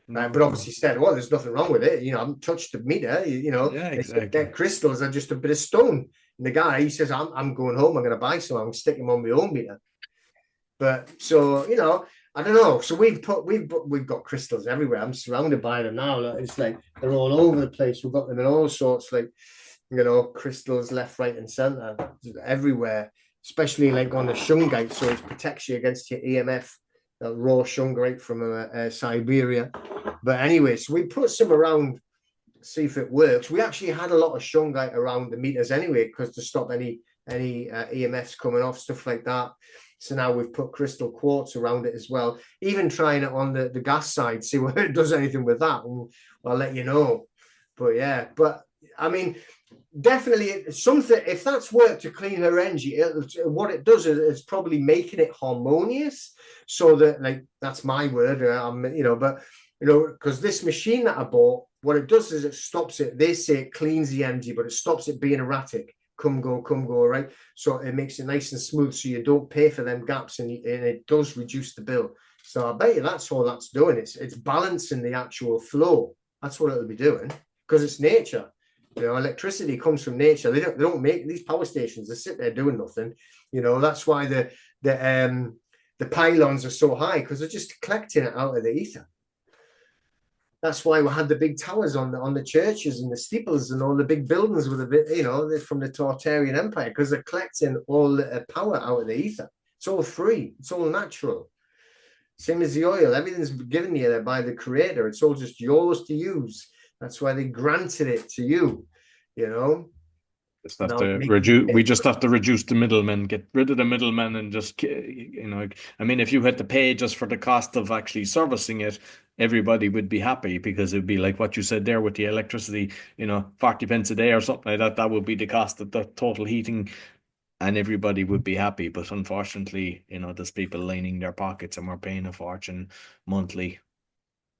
No. But obviously said, well, there's nothing wrong with it. I haven't touched the meter. Yeah, exactly. Their crystals are just a bit of stone. And the guy, he says, I'm going home. I'm going to buy some. I'm sticking them on my own meter. But so, I don't know. So we've got crystals everywhere. I'm surrounded by them now. It's like they're all over the place. We've got them in all sorts, crystals left, right, and center, everywhere. Especially like on the shungite, so it protects you against your EMF. Raw shungite from Siberia. But anyway, so we put some around, see if it works. We actually had a lot of shungite around the meters anyway, because to stop any EMFs coming off, stuff like that. So now we've put crystal quartz around it as well. Even trying it on the gas side, see whether it does anything with that. And I'll let you know. But yeah, I mean, definitely something. If that's work to clean her energy, what it does is it's probably making it harmonious. So that, that's my word, but because this machine that I bought, what it does is it stops it. They say it cleans the energy, but it stops it being erratic. Come go, right? So it makes it nice and smooth, so you don't pay for them gaps, and it does reduce the bill. So I bet you that's all that's doing. It's balancing the actual flow. That's what it'll be doing, because it's nature. Electricity comes from nature. They don't make these power stations. They sit there doing nothing. That's why the pylons are so high, because they're just collecting it out of the ether. That's why we had the big towers on the churches and the steeples and all the big buildings with a bit, from the Tartarian Empire, because they're collecting all the power out of the ether. It's all free. It's all natural. Same as the oil. Everything's given you there by the creator. It's all just yours to use. That's why they granted it to you, you know. Just have to reduce. We just have to reduce the middlemen, get rid of the middlemen, and just, I mean, if you had to pay just for the cost of actually servicing it, everybody would be happy, because it'd be like what you said there with the electricity, 40 pence a day or something like that. That would be the cost of the total heating, and everybody would be happy. But unfortunately, there's people lining their pockets, and we're paying a fortune monthly.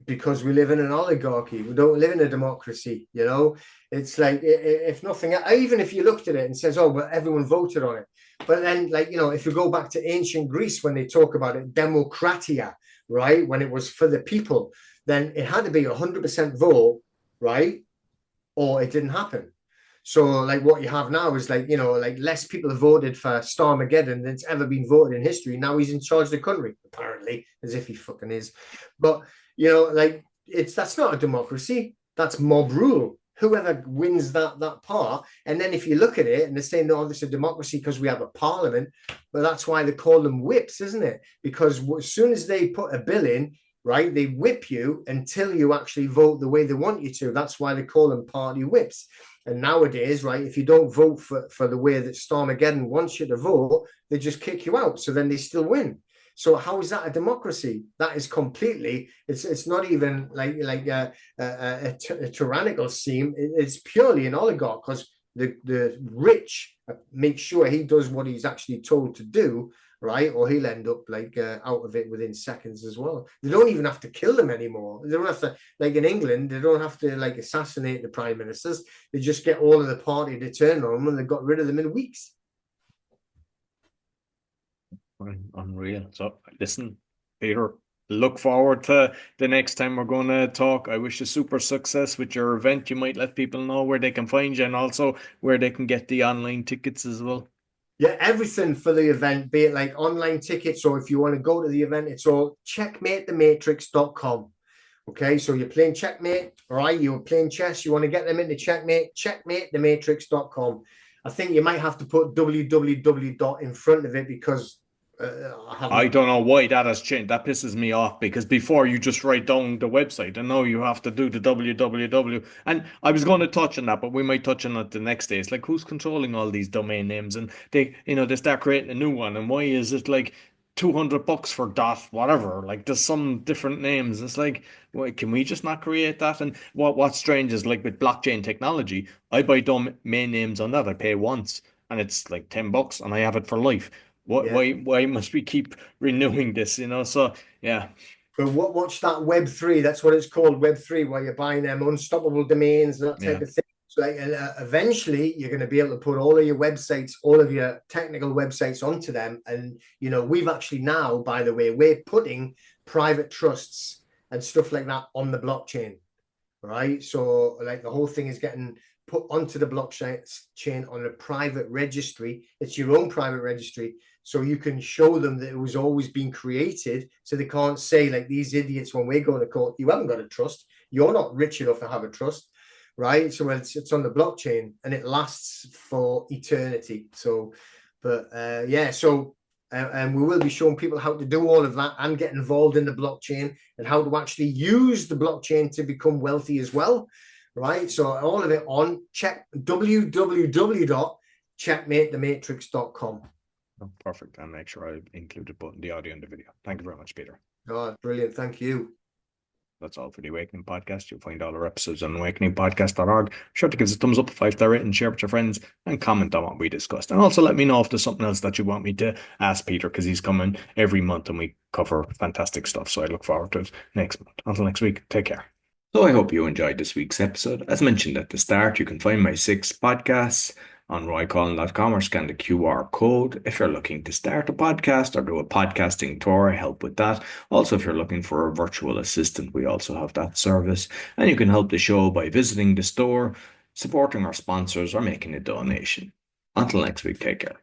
Because we live in an oligarchy. We don't live in a democracy. It's like, if nothing, even if you looked at it and says, oh, but everyone voted on it. But then, if you go back to ancient Greece, when they talk about it, democratia, right? When it was for the people, then it had to be 100% vote, right? Or it didn't happen. So, what you have now is less people have voted for Starmageddon than it's ever been voted in history. Now he's in charge of the country, apparently, as if he fucking is. But that's not a democracy. That's mob rule. Whoever wins that part. And then if you look at it, and they're saying, no, this is a democracy because we have a parliament, but that's why they call them whips, isn't it? Because as soon as they put a bill in, right, they whip you until you actually vote the way they want you to. That's why they call them party whips. And nowadays, right, if you don't vote for the way that Starmageddon wants you to vote, they just kick you out. So then they still win. So how is that a democracy? That is completely, it's not even like a tyrannical scheme. It's purely an oligarch, because the rich make sure he does what he's actually told to do, right? Or he'll end up out of it within seconds as well. They don't even have to kill them anymore. They don't have to, in England, they don't have to assassinate the prime ministers. They just get all of the party to turn on them, and they got rid of them in weeks. Unreal. So listen, Peter, look forward to the next time we're going to talk. I wish you super success with your event. You might let people know where they can find you, and also where they can get the online tickets as well. Yeah, everything for the event, be it online tickets, or if you want to go to the event, it's all checkmatethematrix.com. Okay, so you're playing checkmate, all right? You're playing chess, you want to get them into checkmate, checkmatethematrix.com. I think you might have to put www in front of it, because I don't know why that has changed. That pisses me off, because before you just write down the website, and now you have to do the www. And I was going to touch on that, but we might touch on it the next day. It's like, who's controlling all these domain names? And they start creating a new one. And why is it like $200 for dot whatever? Like, there's some different names. It's like, well, can we just not create that? And what's strange is, like, with blockchain technology, I buy domain names on that. I pay once, and it's like $10, and I have it for life. Why must we keep renewing this? So yeah. But watch that Web3. That's what it's called, Web3, where you're buying them unstoppable domains and that type of thing. So eventually, you're going to be able to put all of your websites, all of your technical websites onto them. And we've actually now, by the way, we're putting private trusts and stuff like that on the blockchain, right? So the whole thing is getting put onto the blockchain on a private registry. It's your own private registry. So you can show them that it was always being created. So they can't say, these idiots, when we're going to court, you haven't got a trust. You're not rich enough to have a trust, right? So it's on the blockchain, and it lasts for eternity. So, but and we will be showing people how to do all of that and get involved in the blockchain, and how to actually use the blockchain to become wealthy as well. Right, so all of it on www.checkmatethematrix.com. Oh, perfect. I'll make sure I included both the audio and the video. Thank you very much, Peter. Oh, brilliant. Thank you. That's all for the Awakening Podcast. You'll find all our episodes on awakeningpodcast.org. Sure to give us a thumbs up, 5-star rating, share with your friends, and comment on what we discussed. And also let me know if there's something else that you want me to ask Peter, because he's coming every month and we cover fantastic stuff. So I look forward to it next month. Until next week, take care. So I hope you enjoyed this week's episode. As mentioned at the start, you can find my 6 podcasts on roycollin.com, or scan the QR code if you're looking to start a podcast or do a podcasting tour. I help with that. Also, if you're looking for a virtual assistant, we also have that service. And you can help the show by visiting the store, supporting our sponsors, or making a donation. Until next week, take care.